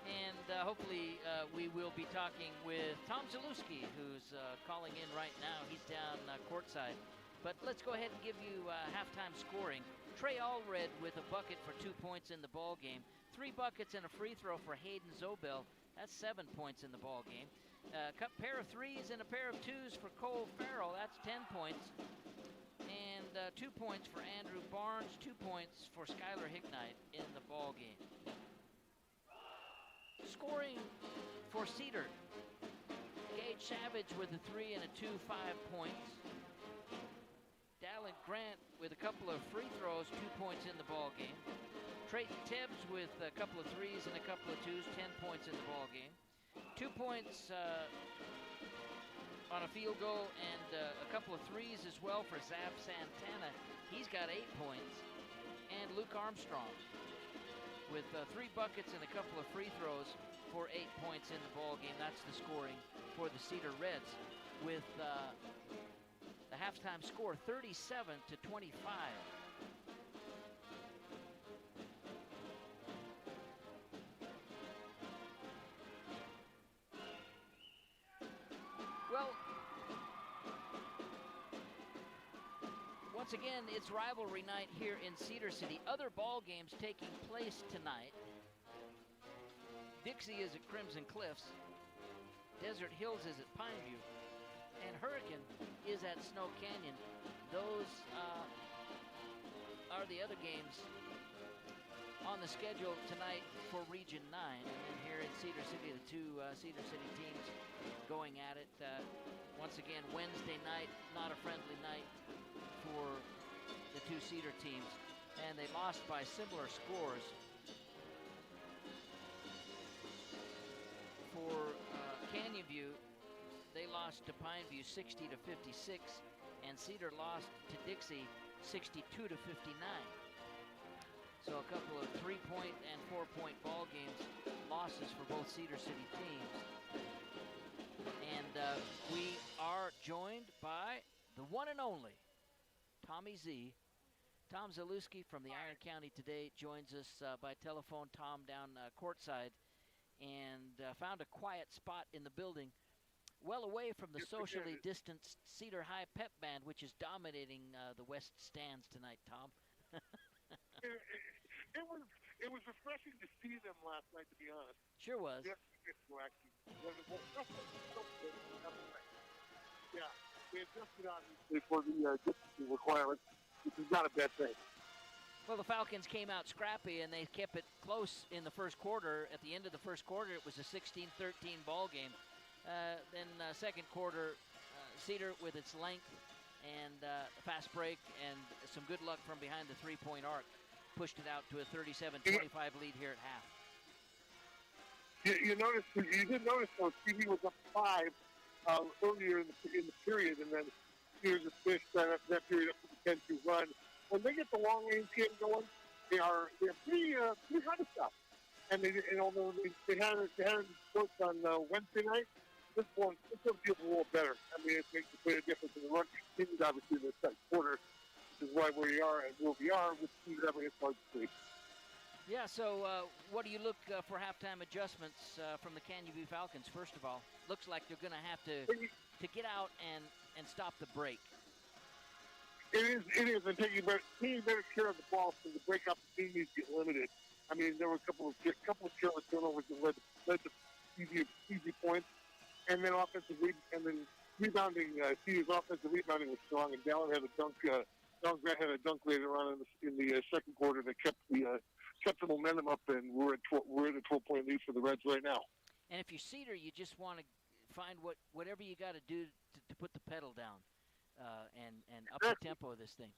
And hopefully we will be talking with Tom Zalewski, who's calling in right now. He's down courtside. But let's go ahead and give you halftime scoring. Trey Allred with a bucket for 2 points in the ball game. 3 buckets and a free throw for Hayden Zobel. That's 7 points in the ball game. A pair of threes and a pair of twos for Cole Farrell. That's 10 points. And 2 points for Andrew Barnes. 2 points for Skylar Hicknight in the ball game. Scoring for Cedar. Gage Savage with a 3 and a 2, 5 points. Dallin Grant with a couple of free throws, 2 points in the ball game. Trayton Tibbs with a couple of threes and a couple of twos, 10 points in the ball game. 2 points on a field goal and a couple of threes as well for Zab Santana. He's got 8 points. And Luke Armstrong with 3 buckets and a couple of free throws for 8 points in the ball game. That's the scoring for the Cedar Reds, with the halftime score 37-25. Well, once again, it's rivalry night here in Cedar City. Other ball games taking place tonight. Dixie is at Crimson Cliffs. Desert Hills is at Pineview. And Hurricane is at Snow Canyon. Those are the other games on the schedule tonight for Region 9. And then here in Cedar City, the two Cedar City teams going at it. Once again, Wednesday night, not a friendly night for the two Cedar teams, and they lost by similar scores. For Canyon View, they lost to Pineview 60-56, and Cedar lost to Dixie 62-59. So a couple of 3-point and 4-point ball games, losses for both Cedar City teams. And we are joined by the one and only Tommy Z. Tom Zalewski from the Iron County Today joins us by telephone. Tom down courtside, and found a quiet spot in the building, well away from the socially distanced Cedar High Pep Band, which is dominating the West stands tonight, Tom. It was refreshing to see them last night, to be honest. Sure was. Yes, actually. Yeah. they adjusted obviously for the distancing requirements, which is not a bad thing. Well, the Falcons came out scrappy, and they kept it close in the first quarter. At the end of the first quarter, it was a 16-13 ball game. Then second quarter, Cedar with its length and fast break and some good luck from behind the three-point arc pushed it out to a 37-25 lead here at half. You did notice though, TV was up 5 earlier in the period, and then Cedar just finished that period up with a 10-2 run. When they get the long range game going, they're pretty hard to stop. And although they had it close on Wednesday night, this one feels a little better. I mean, it makes a difference. And the run continued obviously in the second quarter, which is why we are and where we are with Cedar having its hard to. Yeah, so what do you look for halftime adjustments from the Canyon View Falcons? First of all, looks like they're going to have to get out and stop the break. It is, and taking better care of the ball so the break opportunities get limited. I mean, there were a couple of careless turnovers that led to easy points, and then rebounding. Cedar's offensive rebounding was strong, and Dallin had a dunk. Don Grant had a dunk later on in the second quarter that kept the momentum up, and we're in a 12-point lead for the Reds right now. And if you're Cedar, you just want to find whatever you got to do to put the pedal down. And up the tempo of this thing.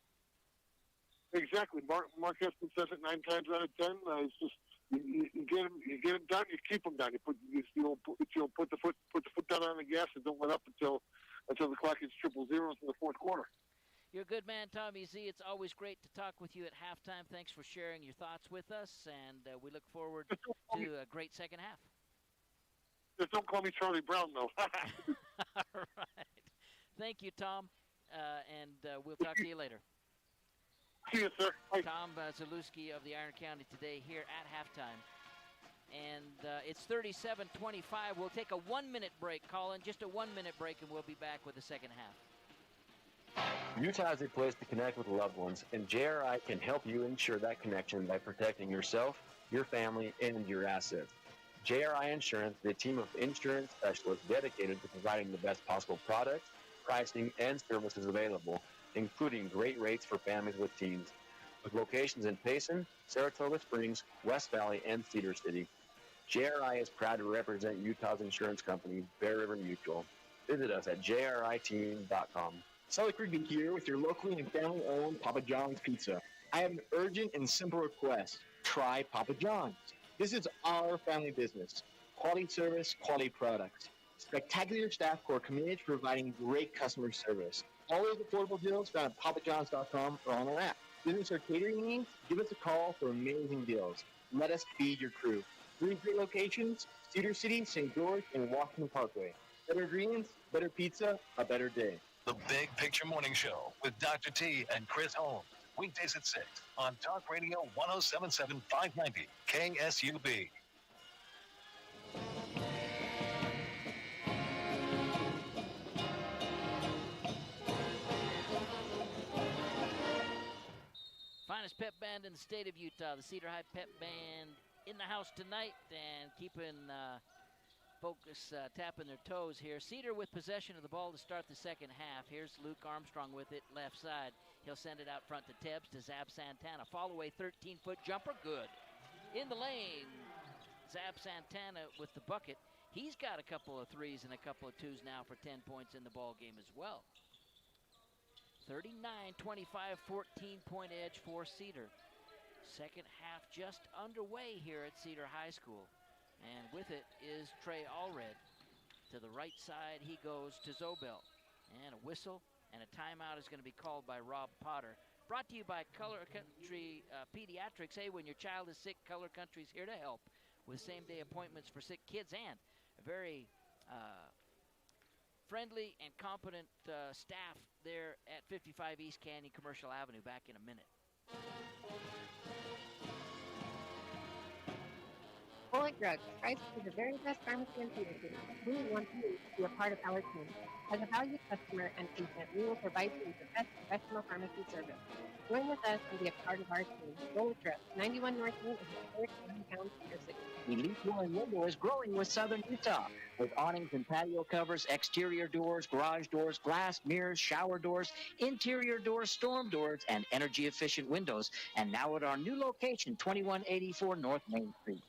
Exactly. Mark Heston says it 9 times out of 10. It's just you get them done, you keep them down. You put the foot down on the gas and don't let up until the clock hits triple zeros in the fourth quarter. You're a good man, Tommy Z. It's always great to talk with you at halftime. Thanks for sharing your thoughts with us, and we look forward to a great second half. Just don't call me Charlie Brown, though. All right. Thank you, Tom. And we'll talk to you later. See you, sir. Bye. Tom Zalewski of the Iron County Today here at halftime. And it's 37-25. We'll take a 1-minute break, Colin. Just a 1-minute break, and we'll be back with the second half. Utah is a place to connect with loved ones, and JRI can help you ensure that connection by protecting yourself, your family, and your assets. JRI Insurance is a team of insurance specialists dedicated to providing the best possible products, pricing, and services available, including great rates for families with teens. With locations in Payson, Saratoga Springs, West Valley, and Cedar City, JRI is proud to represent Utah's insurance company, Bear River Mutual. Visit us at jriteam.com. Sully Creedy here with your locally and family-owned Papa John's Pizza. I have an urgent and simple request. Try Papa John's. This is our family business. Quality service, quality products. Spectacular staff who are committed to providing great customer service. Always affordable deals found at papajohns.com or on our app. Business or catering needs? Give us a call for amazing deals. Let us feed your crew. 3 great locations: Cedar City, St. George, and Washington Parkway. Better ingredients, better pizza, a better day. The Big Picture Morning Show with Dr. T and Chris Holmes. Weekdays at 6 on Talk Radio 107.7 590 KSUB. Finest pep band in the state of Utah, the Cedar High Pep Band, in the house tonight and keeping focus, tapping their toes here. Cedar with possession of the ball to start the second half. Here's Luke Armstrong with it, left side. He'll send it out front to Tebbs, to Zab Santana. Fall away 13-foot jumper, good. In the lane, Zab Santana with the bucket. He's got a couple of threes and a couple of twos now for 10 points in the ball game as well. 39-25, 14-point edge for Cedar. Second half just underway here at Cedar High School. And with it is Trey Allred. To the right side he goes to Zobel. And a whistle and a timeout is going to be called by Rob Potter. Brought to you by Color Country Pediatrics. Hey, when your child is sick, Color Country's here to help with same-day appointments for sick kids and a very friendly and competent staff there at 55 East Canyon Commercial Avenue. Back in a minute. Bullet Drugs, priced for the very best pharmacy in Cedar City. We want you to be a part of our team. As a valued customer and patient, we will provide you with the best professional pharmacy service. Join with us and be a part of our team. Roller Trip, 91 North Main is historic downtown Cedar City. Elite Flooring Window is growing with Southern Utah. With awnings and patio covers, exterior doors, garage doors, glass, mirrors, shower doors, interior doors, storm doors, and energy-efficient windows. And now at our new location, 2184 North Main Street.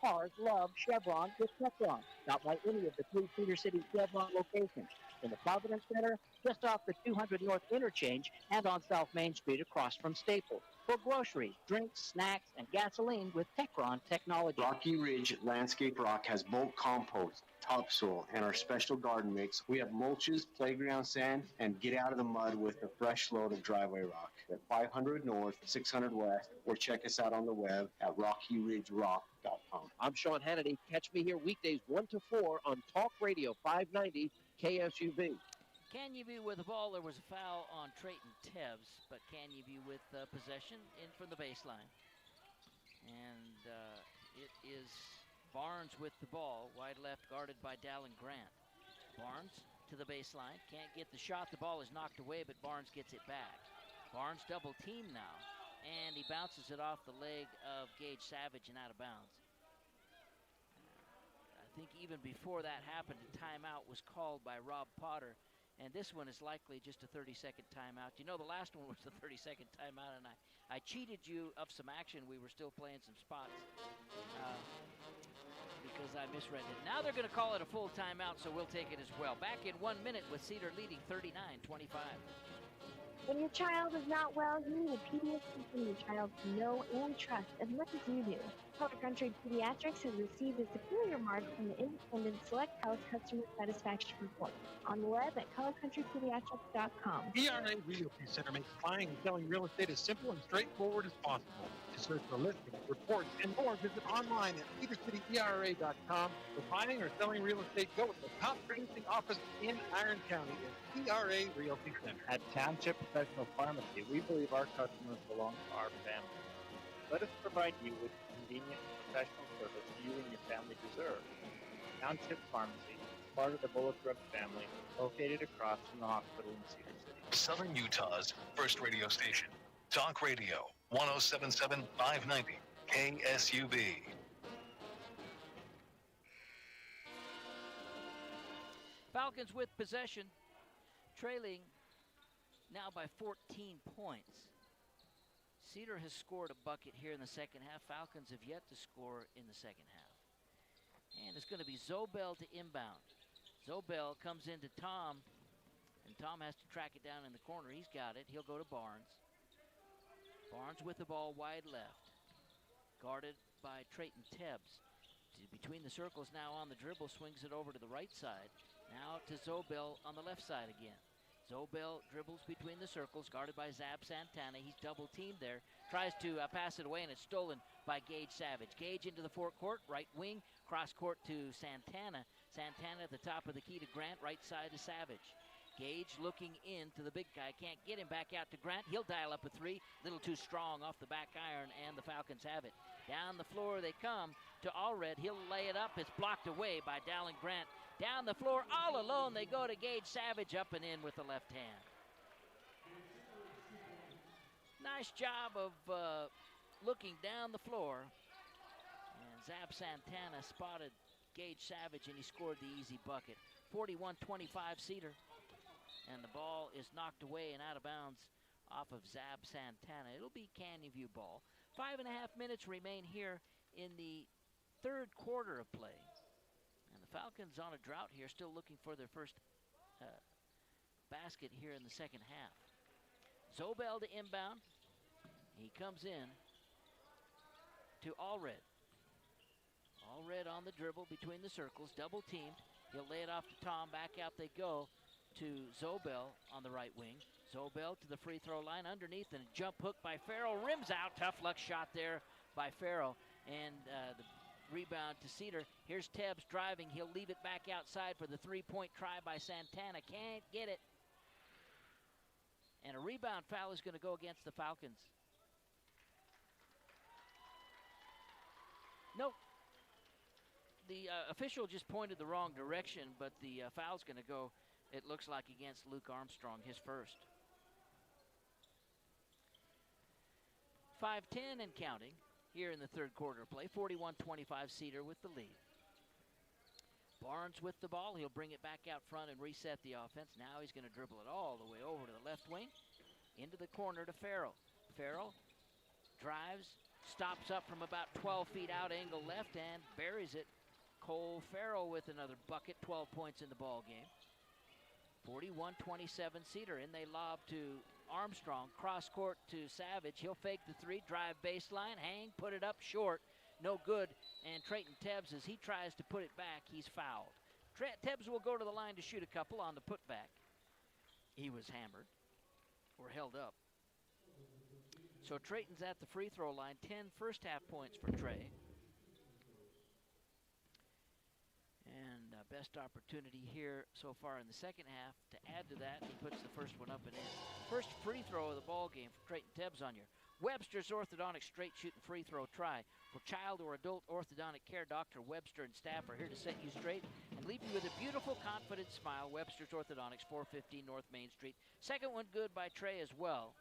Cars love Chevron with Chevron. Stop by any of the three Cedar City Chevron locations. In the Providence Center, just off the 200 North Interchange, and on South Main Street across from Staples. For groceries, drinks, snacks, and gasoline with Techron technology. Rocky Ridge Landscape Rock has bulk compost, topsoil, and our special garden mix. We have mulches, playground sand, and get out of the mud with a fresh load of driveway rock at 500 North, 600 West, or check us out on the web at rockyridgerock.com. I'm Sean Hannity. Catch me here weekdays 1 to 4 on Talk Radio 590 KSUV. Canyon with the ball. There was a foul on Trayton Tebbs, but Canyon with possession in from the baseline. And it is Barnes with the ball, wide left, guarded by Dallin Grant. Barnes to the baseline, can't get the shot. The ball is knocked away, but Barnes gets it back. Barnes double team now, and he bounces it off the leg of Gage Savage and out of bounds. I think even before that happened, a timeout was called by Rob Potter. And this one is likely just a 30-second timeout. You know, the last one was a 30-second timeout, and I cheated you of some action. We were still playing some spots because I misread it. Now they're going to call it a full timeout, so we'll take it as well. Back in 1 minute with Cedar leading 39-25. When your child is not well, you need a pediatrician your child can know and trust as much as you do. Color Country Pediatrics has received a superior mark from the Independent Select Health Customer Satisfaction Report on the web at colorcountrypediatrics.com. ERA Realty Center makes buying and selling real estate as simple and straightforward as possible. To search for listings, reports, and more, visit online at cedarcityera.com. For buying or selling real estate, go with the top producing office in Iron County is ERA Realty Center. At Township Professional Pharmacy, we believe our customers belong to our family. Let us provide you with the convenient professional service you and your family deserve. Township Pharmacy, part of the Bullock Drug family, located across from the hospital in Cedar City. Southern Utah's first radio station. Talk Radio 107.7 590 KSUV. Falcons with possession, trailing now by 14 points. Cedar has scored a bucket here in the second half. Falcons have yet to score in the second half. And it's going to be Zobel to inbound. Zobel comes into Tom, and Tom has to track it down in the corner. He's got it. He'll go to Barnes. Barnes with the ball wide left, guarded by Trayton Tebbs. Between the circles now on the dribble, swings it over to the right side. Now to Zobel on the left side again. Zobel dribbles between the circles, guarded by Zab Santana. He's double teamed there. Tries to pass it away, and it's stolen by Gage Savage. Gage into the forecourt, right wing, cross court to Santana. Santana at the top of the key to Grant, right side to Savage. Gage looking in to the big guy. Can't get him back out to Grant. He'll dial up a three. Little too strong off the back iron, and the Falcons have it. Down the floor they come to Allred. He'll lay it up. It's blocked away by Dallin Grant. Down the floor, all alone, they go to Gage Savage, up and in with the left hand. Nice job of looking down the floor. And Zab Santana spotted Gage Savage, and he scored the easy bucket. 41-25 Cedar. And the ball is knocked away and out of bounds off of Zab Santana. It'll be Canyon View ball. 5.5 minutes remain here in the third quarter of play. Falcons on a drought here, still looking for their first basket here in the second half. Zobel to inbound. He comes in to Allred. Allred on the dribble between the circles, double teamed. He'll lay it off to Tom. Back out they go to Zobel on the right wing. Zobel to the free throw line underneath, and a jump hook by Farrell. Rims out. Tough luck shot there by Farrell. And the rebound to Cedar. Here's Tebbs driving. He'll leave it back outside for the three-point try by Santana. Can't get it. And a rebound foul is going to go against the Falcons. Nope. The official just pointed the wrong direction, but the foul's going to go, it looks like, against Luke Armstrong, his first. 5:10 and counting here in the third quarter of play. 41-25 Cedar with the lead. Barnes with the ball. He'll bring it back out front and reset the offense. Now he's going to dribble it all the way over to the left wing. Into the corner to Farrell. Farrell drives, stops up from about 12 feet out, angle left, and buries it. Cole Farrell with another bucket, 12 points in the ball game. 41-27 Cedar, and they lob to Armstrong. Cross court to Savage. He'll fake the three, drive baseline, hang, put it up short. No good, and Trayton Tebbs, as he tries to put it back, he's fouled. Tebbs will go to the line to shoot a couple on the putback. He was hammered or held up. So Trayton's at the free throw line. 10 first half points for Trey. And best opportunity here so far in the second half to add to that. He puts the first one up and in. First free throw of the ball game for Trayton Tebbs on your Webster's Orthodontic Straight Shooting Free Throw Try. For child or adult orthodontic care, Dr. Webster and staff are here to set you straight and leave you with a beautiful, confident smile. Webster's Orthodontics, 415 North Main Street. Second one good by Trey as well.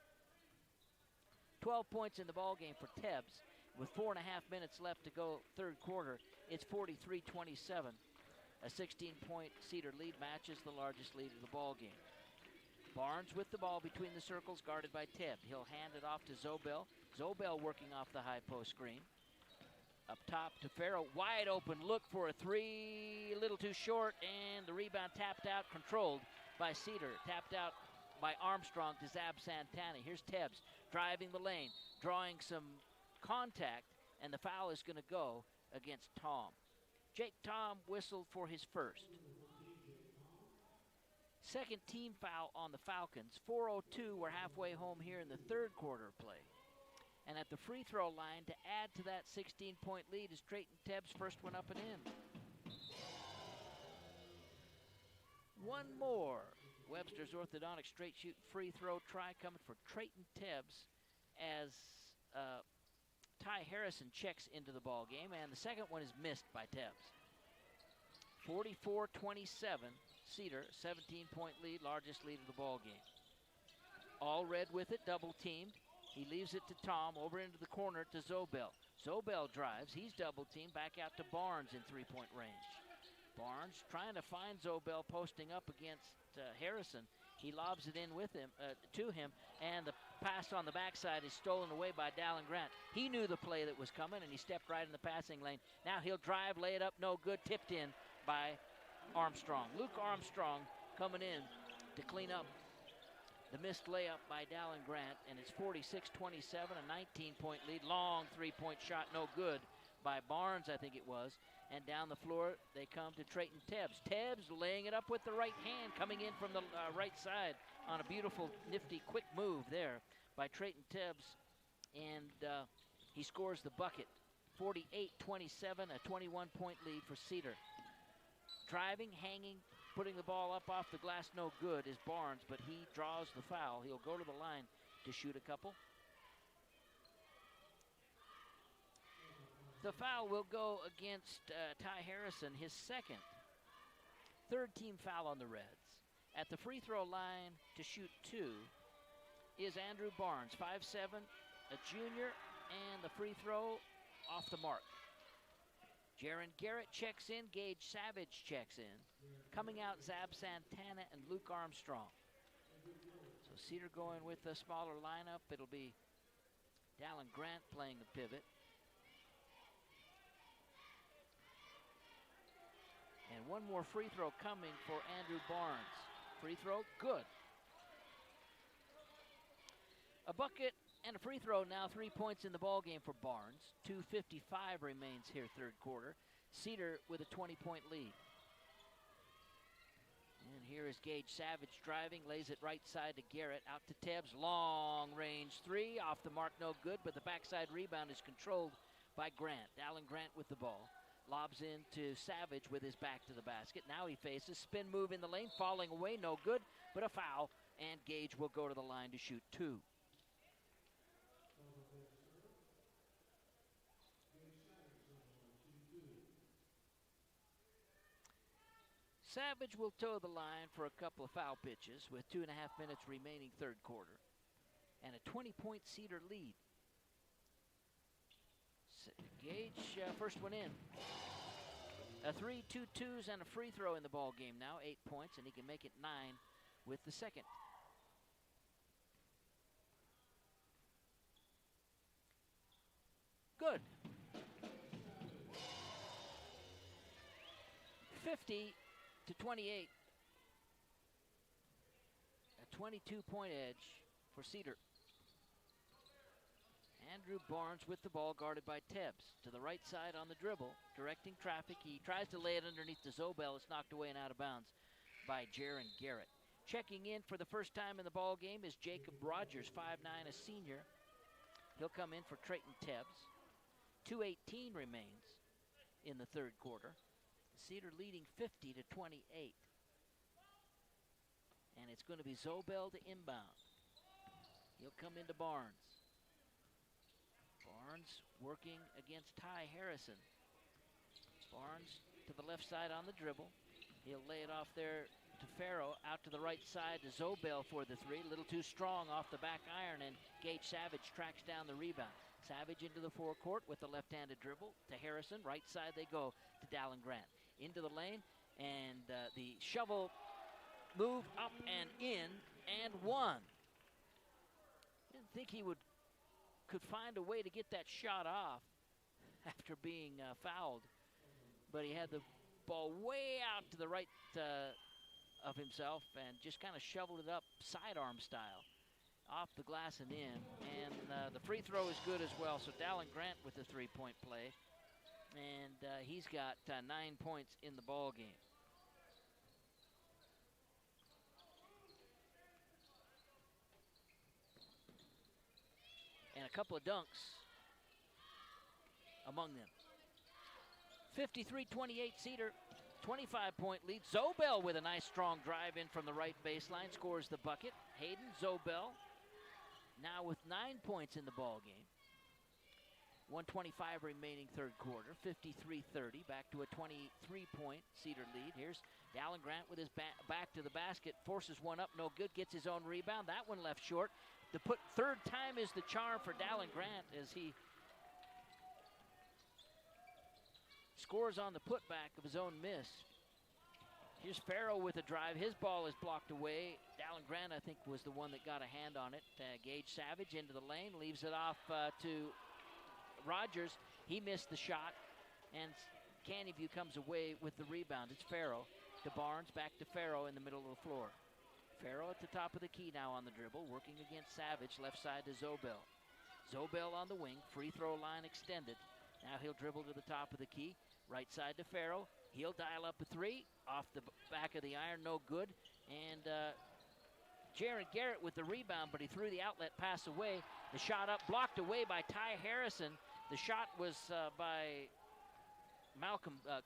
12 points in the ball game for Tebbs. With 4.5 minutes left to go third quarter, it's 43-27. A 16-point Cedar lead matches the largest lead of the ball game. Barnes with the ball between the circles, guarded by Tebb. He'll hand it off to Zobel. Zobel working off the high post screen. Up top to Farrell, wide open look for a three, a little too short, and the rebound tapped out, controlled by Cedar. Tapped out by Armstrong to Zab Santana. Here's Tebbs driving the lane, drawing some contact, and the foul is going to go against Tom. Jake Tom whistled for his first. Second team foul on the Falcons. 4:02, we're halfway home here in the third quarter of play. And at the free throw line to add to that 16-point lead is Trayton Tebbs, first one up and in. One more. Webster's Orthodontic Straight Shoot Free Throw Try coming for Trayton Tebbs as Ty Harrison checks into the ball game, and the second one is missed by Tebbs. 44-27, Cedar, 17-point lead, largest lead of the ball game. All red with it, double teamed. He leaves it to Tom, over into the corner to Zobel. Zobel drives, he's double teamed, back out to Barnes in three-point range. Barnes trying to find Zobel posting up against Harrison. He lobs it in with him, to him, and the pass on the backside is stolen away by Dallin Grant. He knew the play that was coming, and he stepped right in the passing lane. Now he'll drive, lay it up, no good, tipped in by Armstrong. Luke Armstrong coming in to clean up the missed layup by Dallin Grant, and it's 46-27, a 19-point lead. Long three-point shot, no good by Barnes, I think it was. And down the floor, they come to Trayton Tebbs. Tebbs laying it up with the right hand, coming in from the right side on a beautiful, nifty, quick move there by Trayton Tebbs. And he scores the bucket. 48-27, a 21-point lead for Cedar. Driving, hanging, putting the ball up off the glass, no good, is Barnes, but he draws the foul. He'll go to the line to shoot a couple. The foul will go against Ty Harrison, his second. Third team foul on the Reds. At the free throw line to shoot two is Andrew Barnes, 5'7", a junior, and the free throw off the mark. Jaron Garrett checks in, Gage Savage checks in. Coming out, Zab Santana and Luke Armstrong. So Cedar going with a smaller lineup. It'll be Dallin Grant playing the pivot. And one more free throw coming for Andrew Barnes. Free throw, good. A bucket and a free throw now, 3 points in the ball game for Barnes. 2:55 remains here third quarter. Cedar with a 20-point lead. And here is Gage Savage driving, lays it right side to Garrett, out to Tebbs, long range three, off the mark, no good, but the backside rebound is controlled by Grant. Dallin Grant with the ball. Lobs in to Savage with his back to the basket. Now he faces spin move in the lane, falling away, no good, but a foul, and Gage will go to the line to shoot two. Savage will toe the line for a couple of foul pitches with 2.5 minutes remaining third quarter, and a 20-point Cedar lead. Gage, first one in. A 3, 2 twos, and a free throw in the ball game now. 8 points, and he can make it 9 with the second. Good. 50-28. A 22-point edge for Cedar. Andrew Barnes with the ball, guarded by Tebbs. To the right side on the dribble, directing traffic. He tries to lay it underneath to Zobel. It's knocked away and out of bounds by Jaron Garrett. Checking in for the first time in the ball game is Jacob Rogers, 5'9", a senior. He'll come in for Trayton Tebbs. 2:18 remains in the third quarter. Cedar leading 50-28. And it's going to be Zobel to inbound. He'll come into Barnes. Barnes working against Ty Harrison. Barnes to the left side on the dribble. He'll lay it off there to Farrow. Out to the right side to Zobel for the three. A little too strong off the back iron, and Gage Savage tracks down the rebound. Savage into the forecourt with the left-handed dribble to Harrison. Right side they go to Dallin Grant. Into the lane, and the shovel move up and in, and one. Didn't think he could find a way to get that shot off after being fouled, but he had the ball way out to the right of himself and just kind of shoveled it up sidearm style off the glass and in. And the free throw is good as well, so Dallin Grant with the three-point play, and he's got 9 points in the ball game. And a couple of dunks among them. 53-28 Cedar, 25-point lead. Zobel with a nice strong drive in from the right baseline, scores the bucket. Hayden Zobel now with 9 points in the ball game. 1:25 remaining third quarter, 53-30, back to a 23-point Cedar lead. Here's Dallin Grant with his back to the basket, forces one up, no good, gets his own rebound. That one left short. The third time is the charm for Dallin Grant as he scores on the putback of his own miss. Here's Farrow with a drive. His ball is blocked away. Dallin Grant, I think, was the one that got a hand on it. Gage Savage into the lane, leaves it off to Rogers. He missed the shot, and Canyon View comes away with the rebound. It's Farrow to Barnes, back to Farrow in the middle of the floor. Farrow at the top of the key now on the dribble, working against Savage, left side to Zobel. Zobel on the wing, free throw line extended. Now he'll dribble to the top of the key, right side to Farrow. He'll dial up a three, off the back of the iron, no good. And Jaron Garrett with the rebound, but he threw the outlet pass away. The shot up, blocked away by Ty Harrison. The shot was by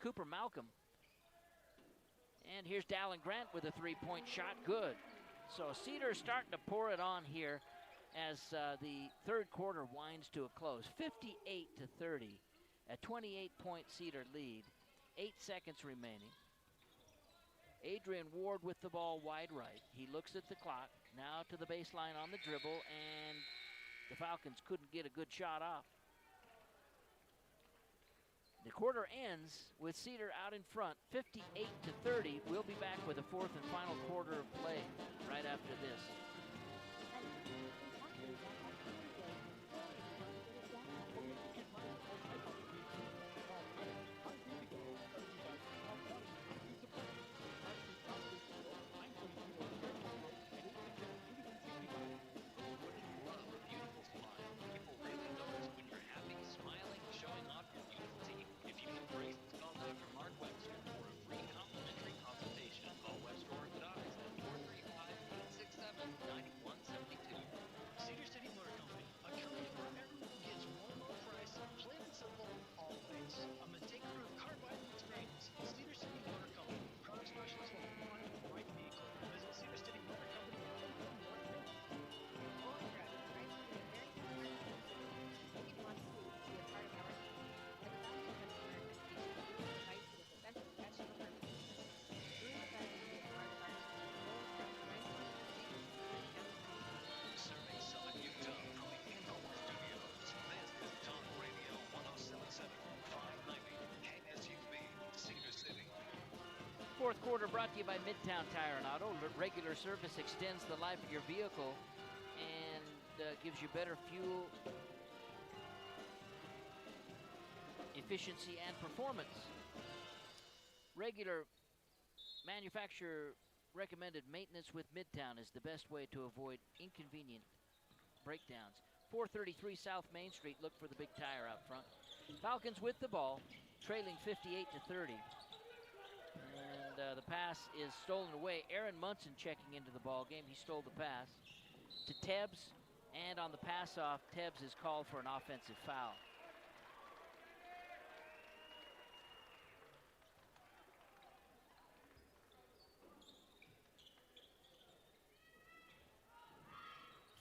Cooper Malcolm. And here's Dallin Grant with a three-point shot, good. So Cedar's starting to pour it on here as the third quarter winds to a close. 58-30, a 28-point Cedar lead. 8 seconds remaining. Adrian Ward with the ball wide right. He looks at the clock, now to the baseline on the dribble, and the Falcons couldn't get a good shot off. The quarter ends with Cedar out in front, 58-30. We'll be back with the fourth and final quarter of play right after this. quarter brought to you by Midtown Tire and Auto. Regular service extends the life of your vehicle and gives you better fuel efficiency and performance. Regular manufacturer recommended maintenance with Midtown is the best way to avoid inconvenient breakdowns. 433 South Main Street. Look for the big tire out front. Falcons with the ball, trailing 58-30. And the pass is stolen away. Aaron Munson checking into the ball game. He stole the pass to Tebbs, and on the pass off, Tebbs is called for an offensive foul.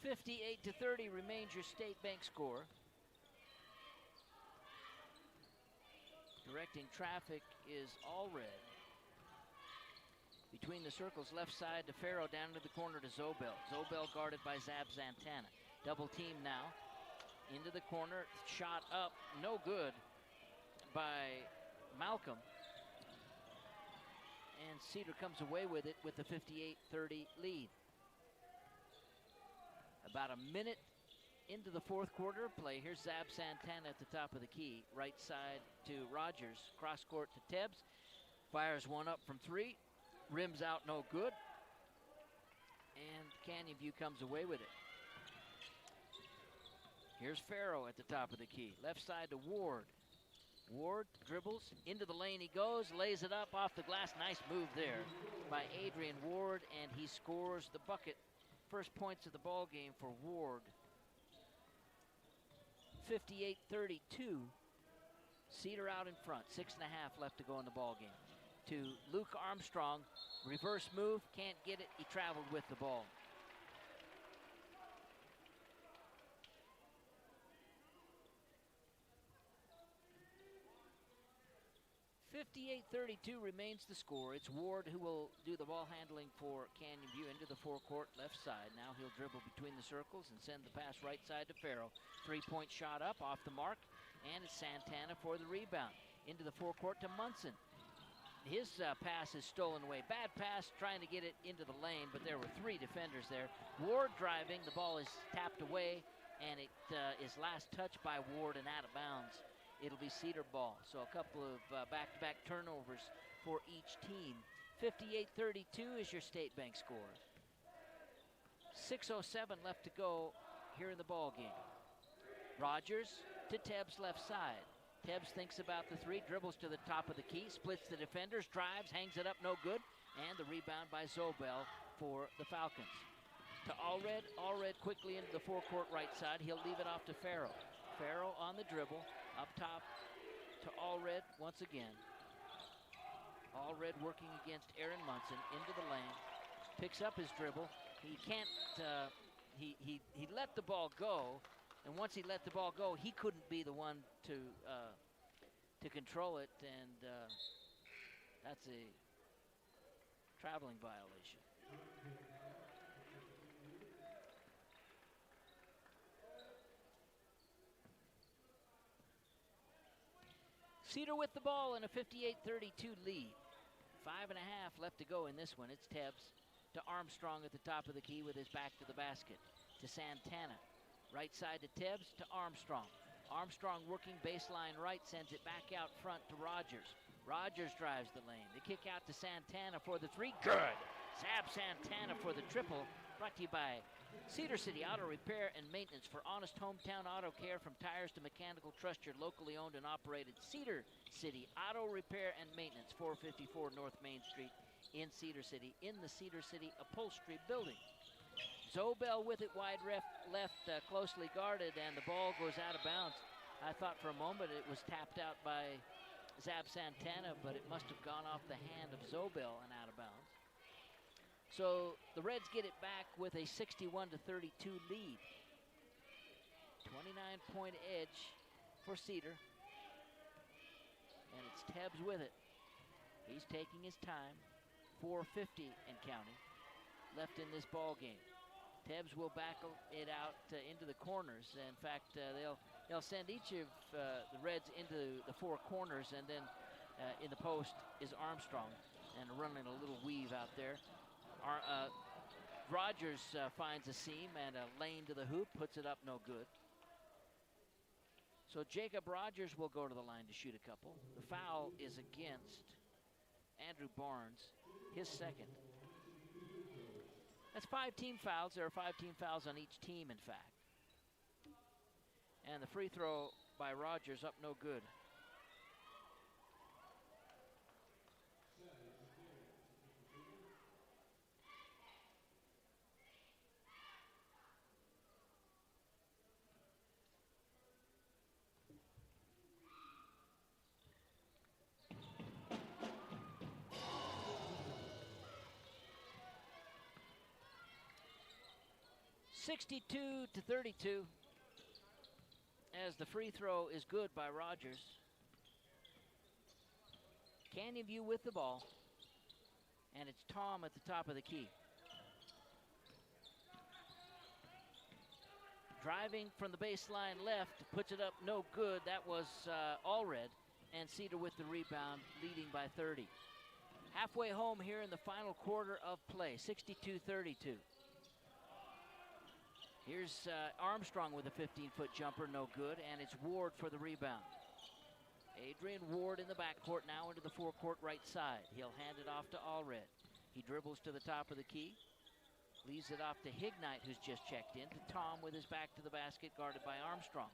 $58-30 remains your State Bank score. Directing traffic is Allred. Between the circles, left side to Farrow, down to the corner to Zobel. Zobel guarded by Zab Santana. Double team now. Into the corner, shot up, no good by Malcolm. And Cedar comes away with it with the 58-30 lead. About a minute into the fourth quarter play. Here's Zab Santana at the top of the key. Right side to Rogers. Cross court to Tebbs. Fires one up from three. Rims out, no good. And Canyon View comes away with it. Here's Farrow at the top of the key. Left side to Ward. Ward dribbles. Into the lane he goes. Lays it up off the glass. Nice move there by Adrian Ward. And he scores the bucket. First points of the ball game for Ward. 58-32. Cedar out in front. 6.5 left to go in the ball game. To Luke Armstrong. Reverse move. Can't get it. He traveled with the ball. 58-32 remains the score. It's Ward who will do the ball handling for Canyon View into the forecourt left side. Now he'll dribble between the circles and send the pass right side to Farrow. Three-point shot up off the mark, and it's Santana for the rebound. Into the forecourt to Munson. His pass is stolen away. Bad pass trying to get it into the lane, but there were three defenders there. Ward driving. The ball is tapped away, and it is last touched by Ward and out of bounds. It'll be Cedar ball. So a couple of back-to-back turnovers for each team. 58-32 is your State Bank score. 6:07 left to go here in the ball game. Rogers to Tebbs left side. Tebbs thinks about the three, dribbles to the top of the key, splits the defenders, drives, hangs it up, no good. And the rebound by Zobel for the Falcons. To Allred. Allred quickly into the forecourt right side. He'll leave it off to Farrow. Farrow on the dribble. Up top to Allred once again. Allred working against Aaron Munson into the lane. Picks up his dribble. He can't, he let the ball go. And once he let the ball go, he couldn't be the one to control it. And that's a traveling violation. Cedar with the ball in a 58-32 lead. 5.5 left to go in this one. It's Tebbs to Armstrong at the top of the key with his back to the basket. To Santana. Right side to Tebbs to Armstrong. Armstrong working baseline right, sends it back out front to Rogers. Rogers drives the lane. The kick out to Santana for the three. Good! Zab Santana for the triple. Brought to you by Cedar City Auto Repair and Maintenance. For honest hometown auto care, from tires to mechanical, trust your locally owned and operated Cedar City Auto Repair and Maintenance. 454 North Main Street in Cedar City, in the Cedar City Upholstery Building. Zobel with it wide left, closely guarded, and the ball goes out of bounds. I thought for a moment it was tapped out by Zab Santana, but it must have gone off the hand of Zobel and out of bounds. So the Reds get it back with a 61-32 lead. 29-point edge for Cedar. And it's Tebbs with it. He's taking his time. 4:50 and counting left in this ball game. Tebbs will back it out into the corners. In fact, they'll send each of the Reds into the four corners, and then in the post is Armstrong. and running a little weave out there. Rogers finds a seam and a lane to the hoop, puts it up, no good. So Jacob Rogers will go to the line to shoot a couple. The foul is against Andrew Barnes, his second. That's 5 team fouls. There are 5 team fouls on each team, in fact. And the free throw by Rogers up no good. (62-32) as the free throw is good by Rogers. Canyon View with the ball, and it's Tom at the top of the key. Driving from the baseline left, puts it up, no good. That was Allred, and Cedar with the rebound, leading by 30. Halfway home here in the final quarter of play, 62-32. Here's Armstrong with a 15-foot jumper, no good, and it's Ward for the rebound. Adrian Ward in the backcourt now into the forecourt right side. He'll hand it off to Allred. He dribbles to the top of the key, leaves it off to Hignite, who's just checked in, to Tom with his back to the basket, guarded by Armstrong.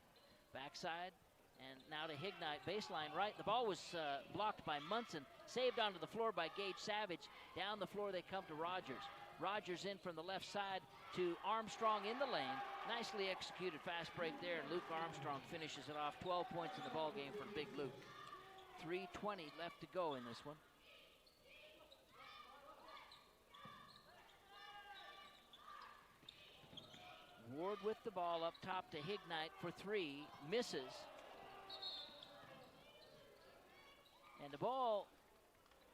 Backside, and now to Hignite, baseline right. The ball was blocked by Munson, saved onto the floor by Gage Savage. Down the floor they come to Rogers. Rogers in from the left side to Armstrong in the lane. Nicely executed fast break there, and Luke Armstrong finishes it off. 12 points in the ball game for Big Luke. 3:20 left to go in this one. Ward with the ball up top to Hignite for 3, misses. And the ball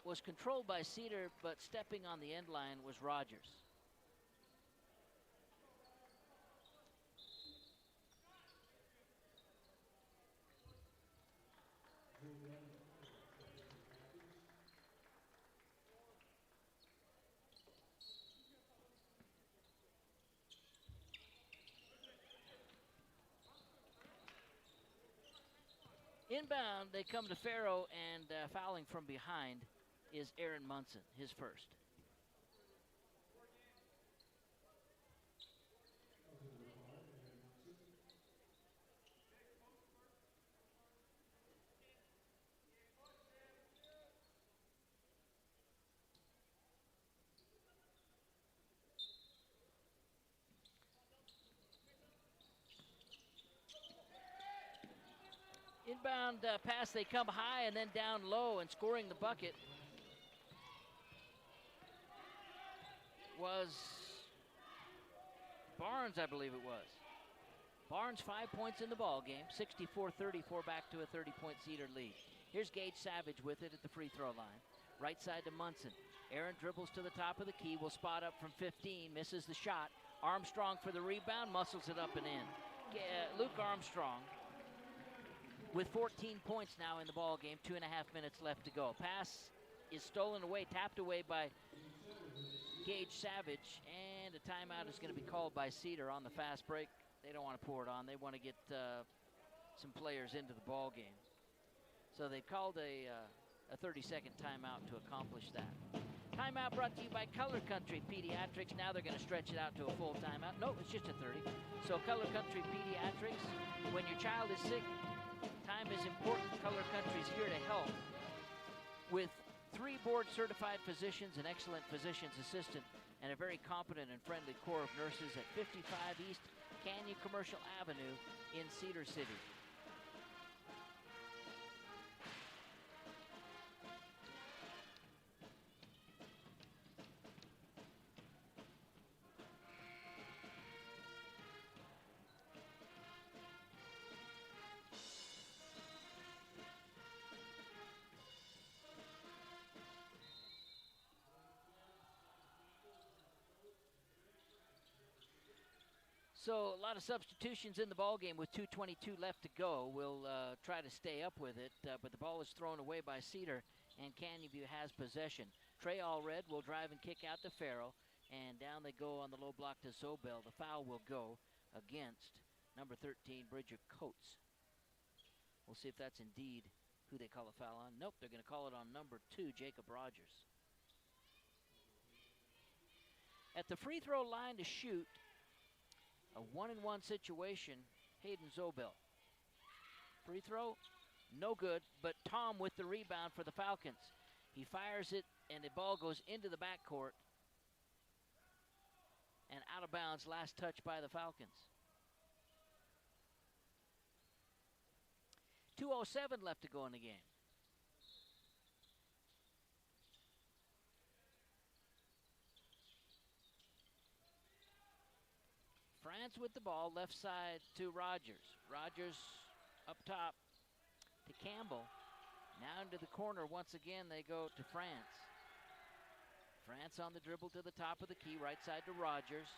was controlled by Cedar, but stepping on the end line was Rogers. Inbound, they come to Farrow, and fouling from behind is Aaron Munson, his first. Inbound pass, they come high and then down low, and scoring the bucket was Barnes, I believe it was. Barnes 5 points in the ball game, 64-34, back to a 30-point Cedar lead. Here's Gage Savage with it at the free throw line. Right side to Munson. Aaron dribbles to the top of the key, will spot up from 15, misses the shot. Armstrong for the rebound, muscles it up and in. Luke Armstrong with 14 points now in the ball game, 2.5 minutes left to go. Pass is stolen away, tapped away by Gage Savage, and a timeout is going to be called by Cedar on the fast break. They don't want to pour it on. They want to get some players into the ball game. So they called a 30-second timeout to accomplish that. Timeout brought to you by Color Country Pediatrics. Now they're going to stretch it out to a full timeout. No, it's just a 30. So Color Country Pediatrics, when your child is sick, time is important. Color Country's here to help with 3 board-certified physicians, an excellent physician's assistant, and a very competent and friendly corps of nurses at 55 East Canyon Commercial Avenue in Cedar City. So a lot of substitutions in the ball game with 2:22 left to go. We'll try to stay up with it, but the ball is thrown away by Cedar, and Canyon View has possession. Trey Allred will drive and kick out to Farrell, and down they go on the low block to Zobel. The foul will go against number 13, Bridger Coates. We'll see if that's indeed who they call a foul on. Nope, they're going to call it on number 2, Jacob Rogers. At the free throw line to shoot, a 1-and-1 situation, Hayden Zobel. Free throw, no good, but Tom with the rebound for the Falcons. He fires it, and the ball goes into the backcourt and out of bounds, last touch by the Falcons. 2:07 left to go in the game. France with the ball, left side to Rogers. Rogers up top to Campbell. Now into the corner once again they go to France. France on the dribble to the top of the key, right side to Rogers.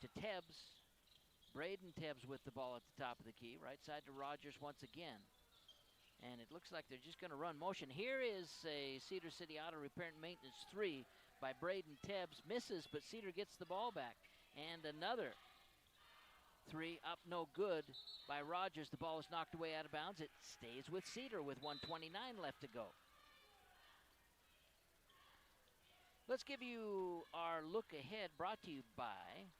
To Tebbs. Braden Tebbs with the ball at the top of the key, right side to Rogers once again. And it looks like they're just going to run motion. Here is a Cedar City Auto Repair and Maintenance 3 by Braden Tebbs. Misses, but Cedar gets the ball back. And another 3 up, no good by Rogers. The ball is knocked away out of bounds. It stays with Cedar with 1:29 left to go. Let's give you our look ahead, brought to you by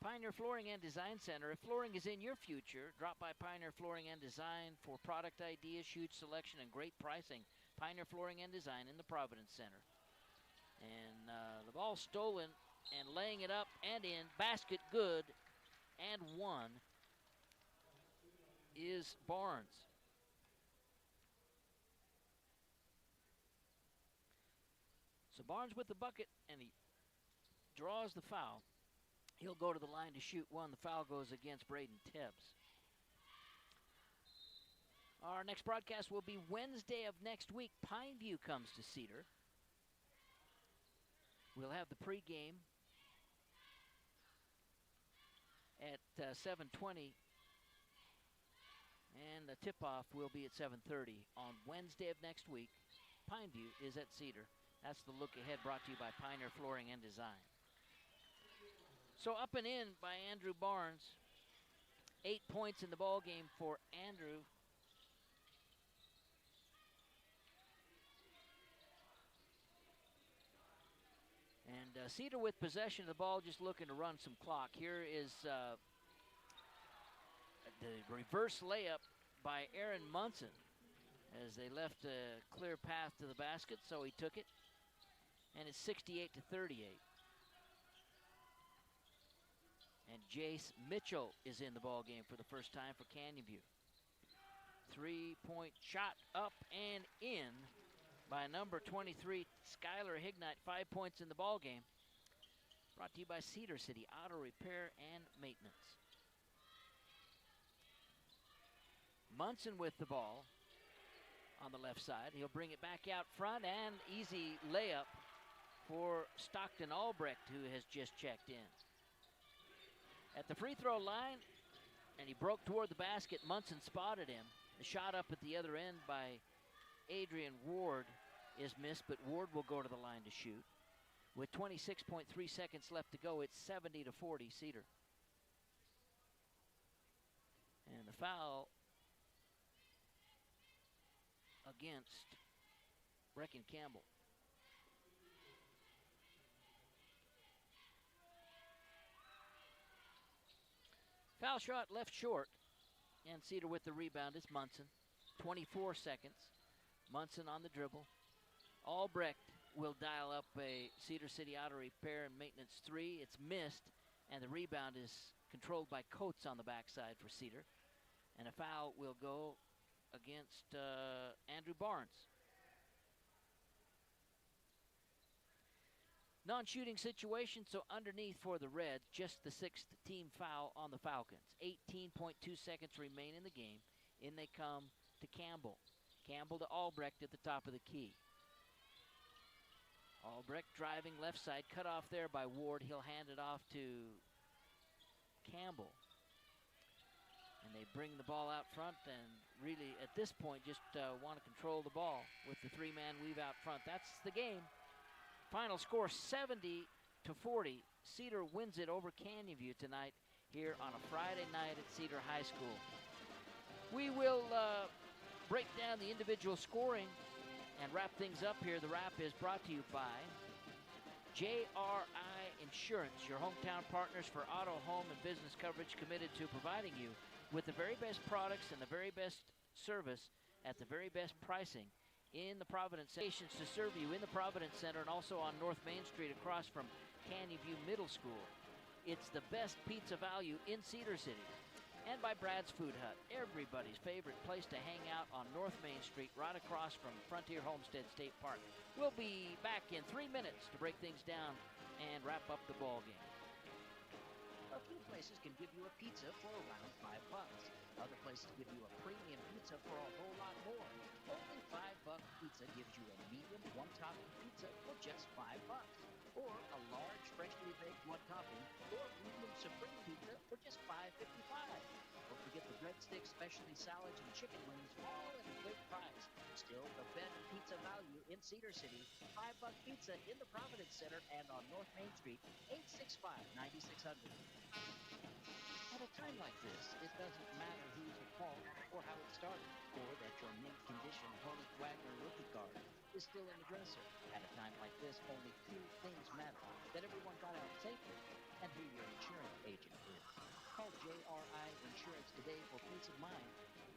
Pioneer Flooring and Design Center. If flooring is in your future, drop by Pioneer Flooring and Design for product ideas, huge selection, and great pricing. Pioneer Flooring and Design in the Providence Center. And the ball stolen and laying it up and in. Basket good and one is Barnes. So Barnes with the bucket, and he draws the foul. He'll go to the line to shoot one. The foul goes against Braden Tebbs. Our next broadcast will be Wednesday of next week. Pineview comes to Cedar. We'll have the pregame at 7:20, and the tip-off will be at 7:30 on Wednesday of next week. Pineview is at Cedar. That's the look ahead, brought to you by Pioneer Flooring and Design. So up and in by Andrew Barnes. 8 points in the ball game for Andrew. And Cedar with possession of the ball, just looking to run some clock. Here is the reverse layup by Aaron Munson, as they left a clear path to the basket, so he took it. And it's 68-38. And Jace Mitchell is in the ball game for the first time for Canyon View. 3-point shot up and in by number 23, Skylar Hignett. 5 points in the ball game. Brought to you by Cedar City Auto Repair and Maintenance. Munson with the ball on the left side. He'll bring it back out front, and easy layup for Stockton Albrecht, who has just checked in. At the free throw line, and he broke toward the basket. Munson spotted him. The shot up at the other end by Adrian Ward is missed, but Ward will go to the line to shoot. With 26.3 seconds left to go, it's 70-40 Cedar. And the foul against Brecken Campbell. Foul shot left short, and Cedar with the rebound is Munson. 24 seconds. Munson on the dribble. Albrecht will dial up a Cedar City Auto Repair and Maintenance 3. It's missed, and the rebound is controlled by Coates on the backside for Cedar. And a foul will go against Andrew Barnes. Non-shooting situation, so underneath for the Reds, just the 6th team foul on the Falcons. 18.2 seconds remain in the game. In they come to Campbell. Campbell to Albrecht at the top of the key. Albrecht driving left side, cut off there by Ward. He'll hand it off to Campbell. And they bring the ball out front and really, at this point, just want to control the ball with the three-man weave out front. That's the game. Final score 70-40. Cedar wins it over Canyon View tonight here on a Friday night at Cedar High School. We will break down the individual scoring and wrap things up here. The wrap is brought to you by JRI Insurance, your hometown partners for auto, home, and business coverage, committed to providing you with the very best products and the very best service at the very best pricing in the Providence stations to serve you in the Providence Center and also on North Main Street across from Canyon View Middle School. It's the best pizza value in Cedar City. And by Brad's Food Hut, everybody's favorite place to hang out on North Main Street, right across from Frontier Homestead State Park. We'll be back in 3 minutes to break things down and wrap up the ball game. A few places can give you a pizza for around $5. Other places give you a premium pizza for a whole lot more. Only $5 pizza gives you a medium one-topping pizza for just $5. Or a large freshly baked one-topping or medium supreme pizza for just $5.55. Don't forget the breadsticks, specialty salads, and chicken wings, all at a great price. Still the best pizza value in Cedar City. $5 pizza in the Providence Center and on North Main Street, 865-9600. At a time like this, it doesn't matter who's at fault or how it started, or that your mint-condition Honus Wagner rookie card is still in the dresser. At a time like this, only two things matter: that everyone got out safely and who your insurance agent is. Call JRI Insurance today for peace of mind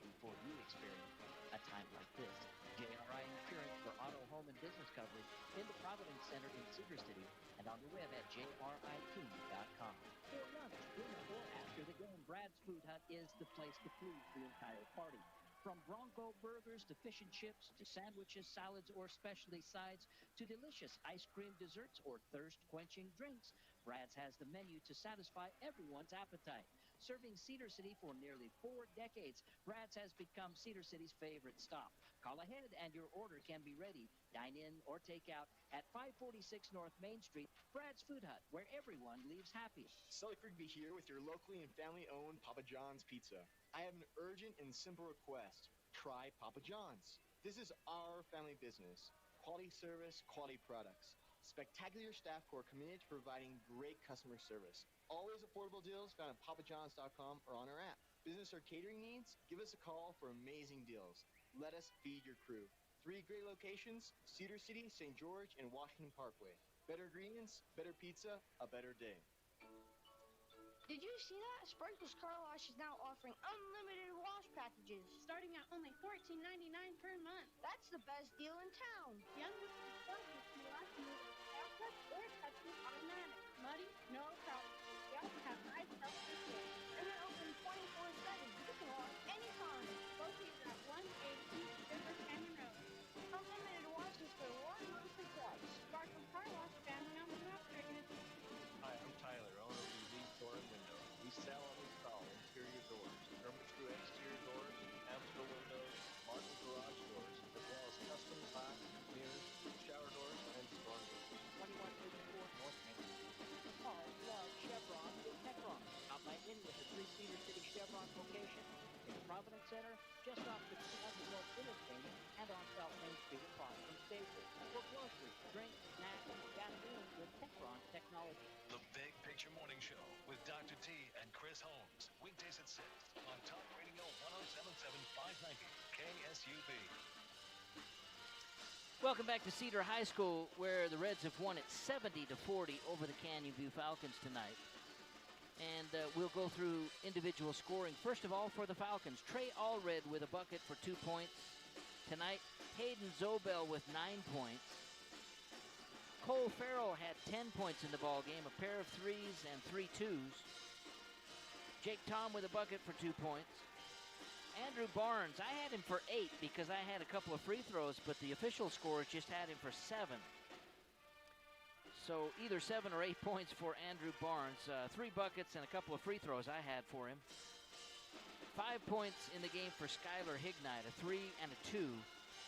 before you experience a time like this. JRI Insurance for auto, home, and business coverage in the Providence Center in Cedar City and on the web at jrit.com. For lunch, dinner, or after the game, Brad's Food Hut is the place to please the entire party. From Bronco burgers to fish and chips to sandwiches, salads, or specialty sides to delicious ice cream desserts or thirst-quenching drinks, Brad's has the menu to satisfy everyone's appetite. Serving Cedar City for nearly 4 decades, Brad's has become Cedar City's favorite stop. Call ahead and your order can be ready. Dine in or take out at 546 North Main Street. Brad's Food Hut, where everyone leaves happy. Sully Frigby here with your locally and family-owned Papa John's Pizza. I have an urgent and simple request. Try Papa John's. This is our family business. Quality service, quality products. Spectacular staff who are committed to providing great customer service. Always affordable deals found at papajohns.com or on our app. Business or catering needs? Give us a call for amazing deals. Let us feed your crew. 3 great locations: Cedar City, St. George, and Washington Parkway. Better ingredients, better pizza, a better day. Did you see that? Sprinkles Car Wash is now offering unlimited wash packages. Starting at only $14.99 per month. That's the best deal in town. Young with Sprinkles can wash you with self-touch or touchless automatic. Muddy? No problem. We also have 5 self-touch. And they're open 24/7. You can wash anytime. Located at 180 River Canyon Road. Unlimited washes for 1 month or twice. Sparkle Car Wash, family owned and operated. Hi, I'm Tyler, owner of Elite Door and Window. We sell and install interior doors, thermal screw exterior doors, Amstel windows, marble garage doors, as well as custom glass, mirrors, shower doors, and storm doors. 2184 North Main Street. Call Love Chevron with Techron. Stop by any of the 3 Cedar City Chevron locations in the Providence Center, just off the 200 North Interstate, and on South Main Street across from Staples. For groceries, drinks, snacks, and gasoline with Techron technology. The Big Picture Morning Show with Dr. T and Chris Holmes. Weekdays at 6 on Talk Radio 107.7 590 KSUB. Welcome back to Cedar High School, where the Reds have won it 70-40 over the Canyon View Falcons tonight. And we'll go through individual scoring. First of all, for the Falcons, Trey Allred with a bucket for 2 points tonight. Hayden Zobel with 9 points. Cole Farrell had 10 points in the ball game, a pair of threes and 3 twos. Jake Tom with a bucket for 2 points. Andrew Barnes, I had him for 8 because I had a couple of free throws, but the official scores just had him for 7. So either 7 or 8 points for Andrew Barnes. 3 buckets and a couple of free throws I had for him. 5 points in the game for Skylar Hignite, a 3 and a 2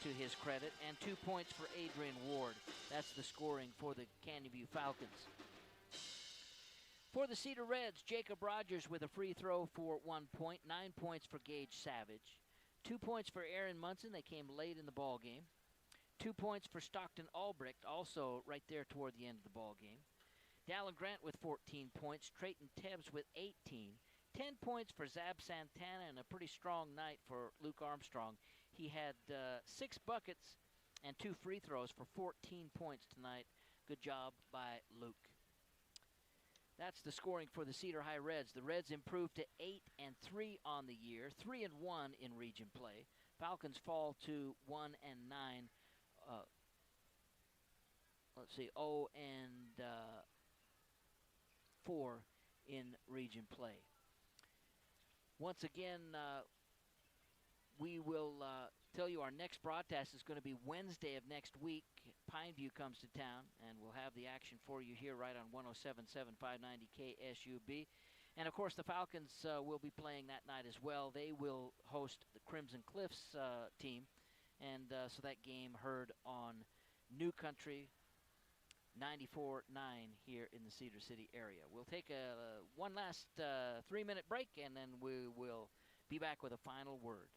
to his credit, and 2 points for Adrian Ward. That's the scoring for the Canyon View Falcons. For the Cedar Reds, Jacob Rogers with a free throw for 1 point, 9 points for Gage Savage, 2 points for Aaron Munson. They came late in the ball game. 2 points for Stockton Albrecht, also right there toward the end of the ball game. Dallin Grant with 14 points, Trayton Tebbs with 18, 10 points for Zab Santana, and a pretty strong night for Luke Armstrong. He had 6 buckets and 2 free throws for 14 points tonight. Good job by Luke. That's the scoring for the Cedar High Reds. The Reds improved to 8-3 on the year, 3-1 in region play. Falcons fall to 1-9. 0-4 in region play. Once again, we will tell you our next broadcast is going to be Wednesday of next week. Pineview comes to town, and we'll have the action for you here right on 107.7 590 KSUB. And, of course, the Falcons will be playing that night as well. They will host the Crimson Cliffs team, and so that game heard on New Country 94.9 here in the Cedar City area. We'll take one last 3-minute break, and then we will be back with a final word.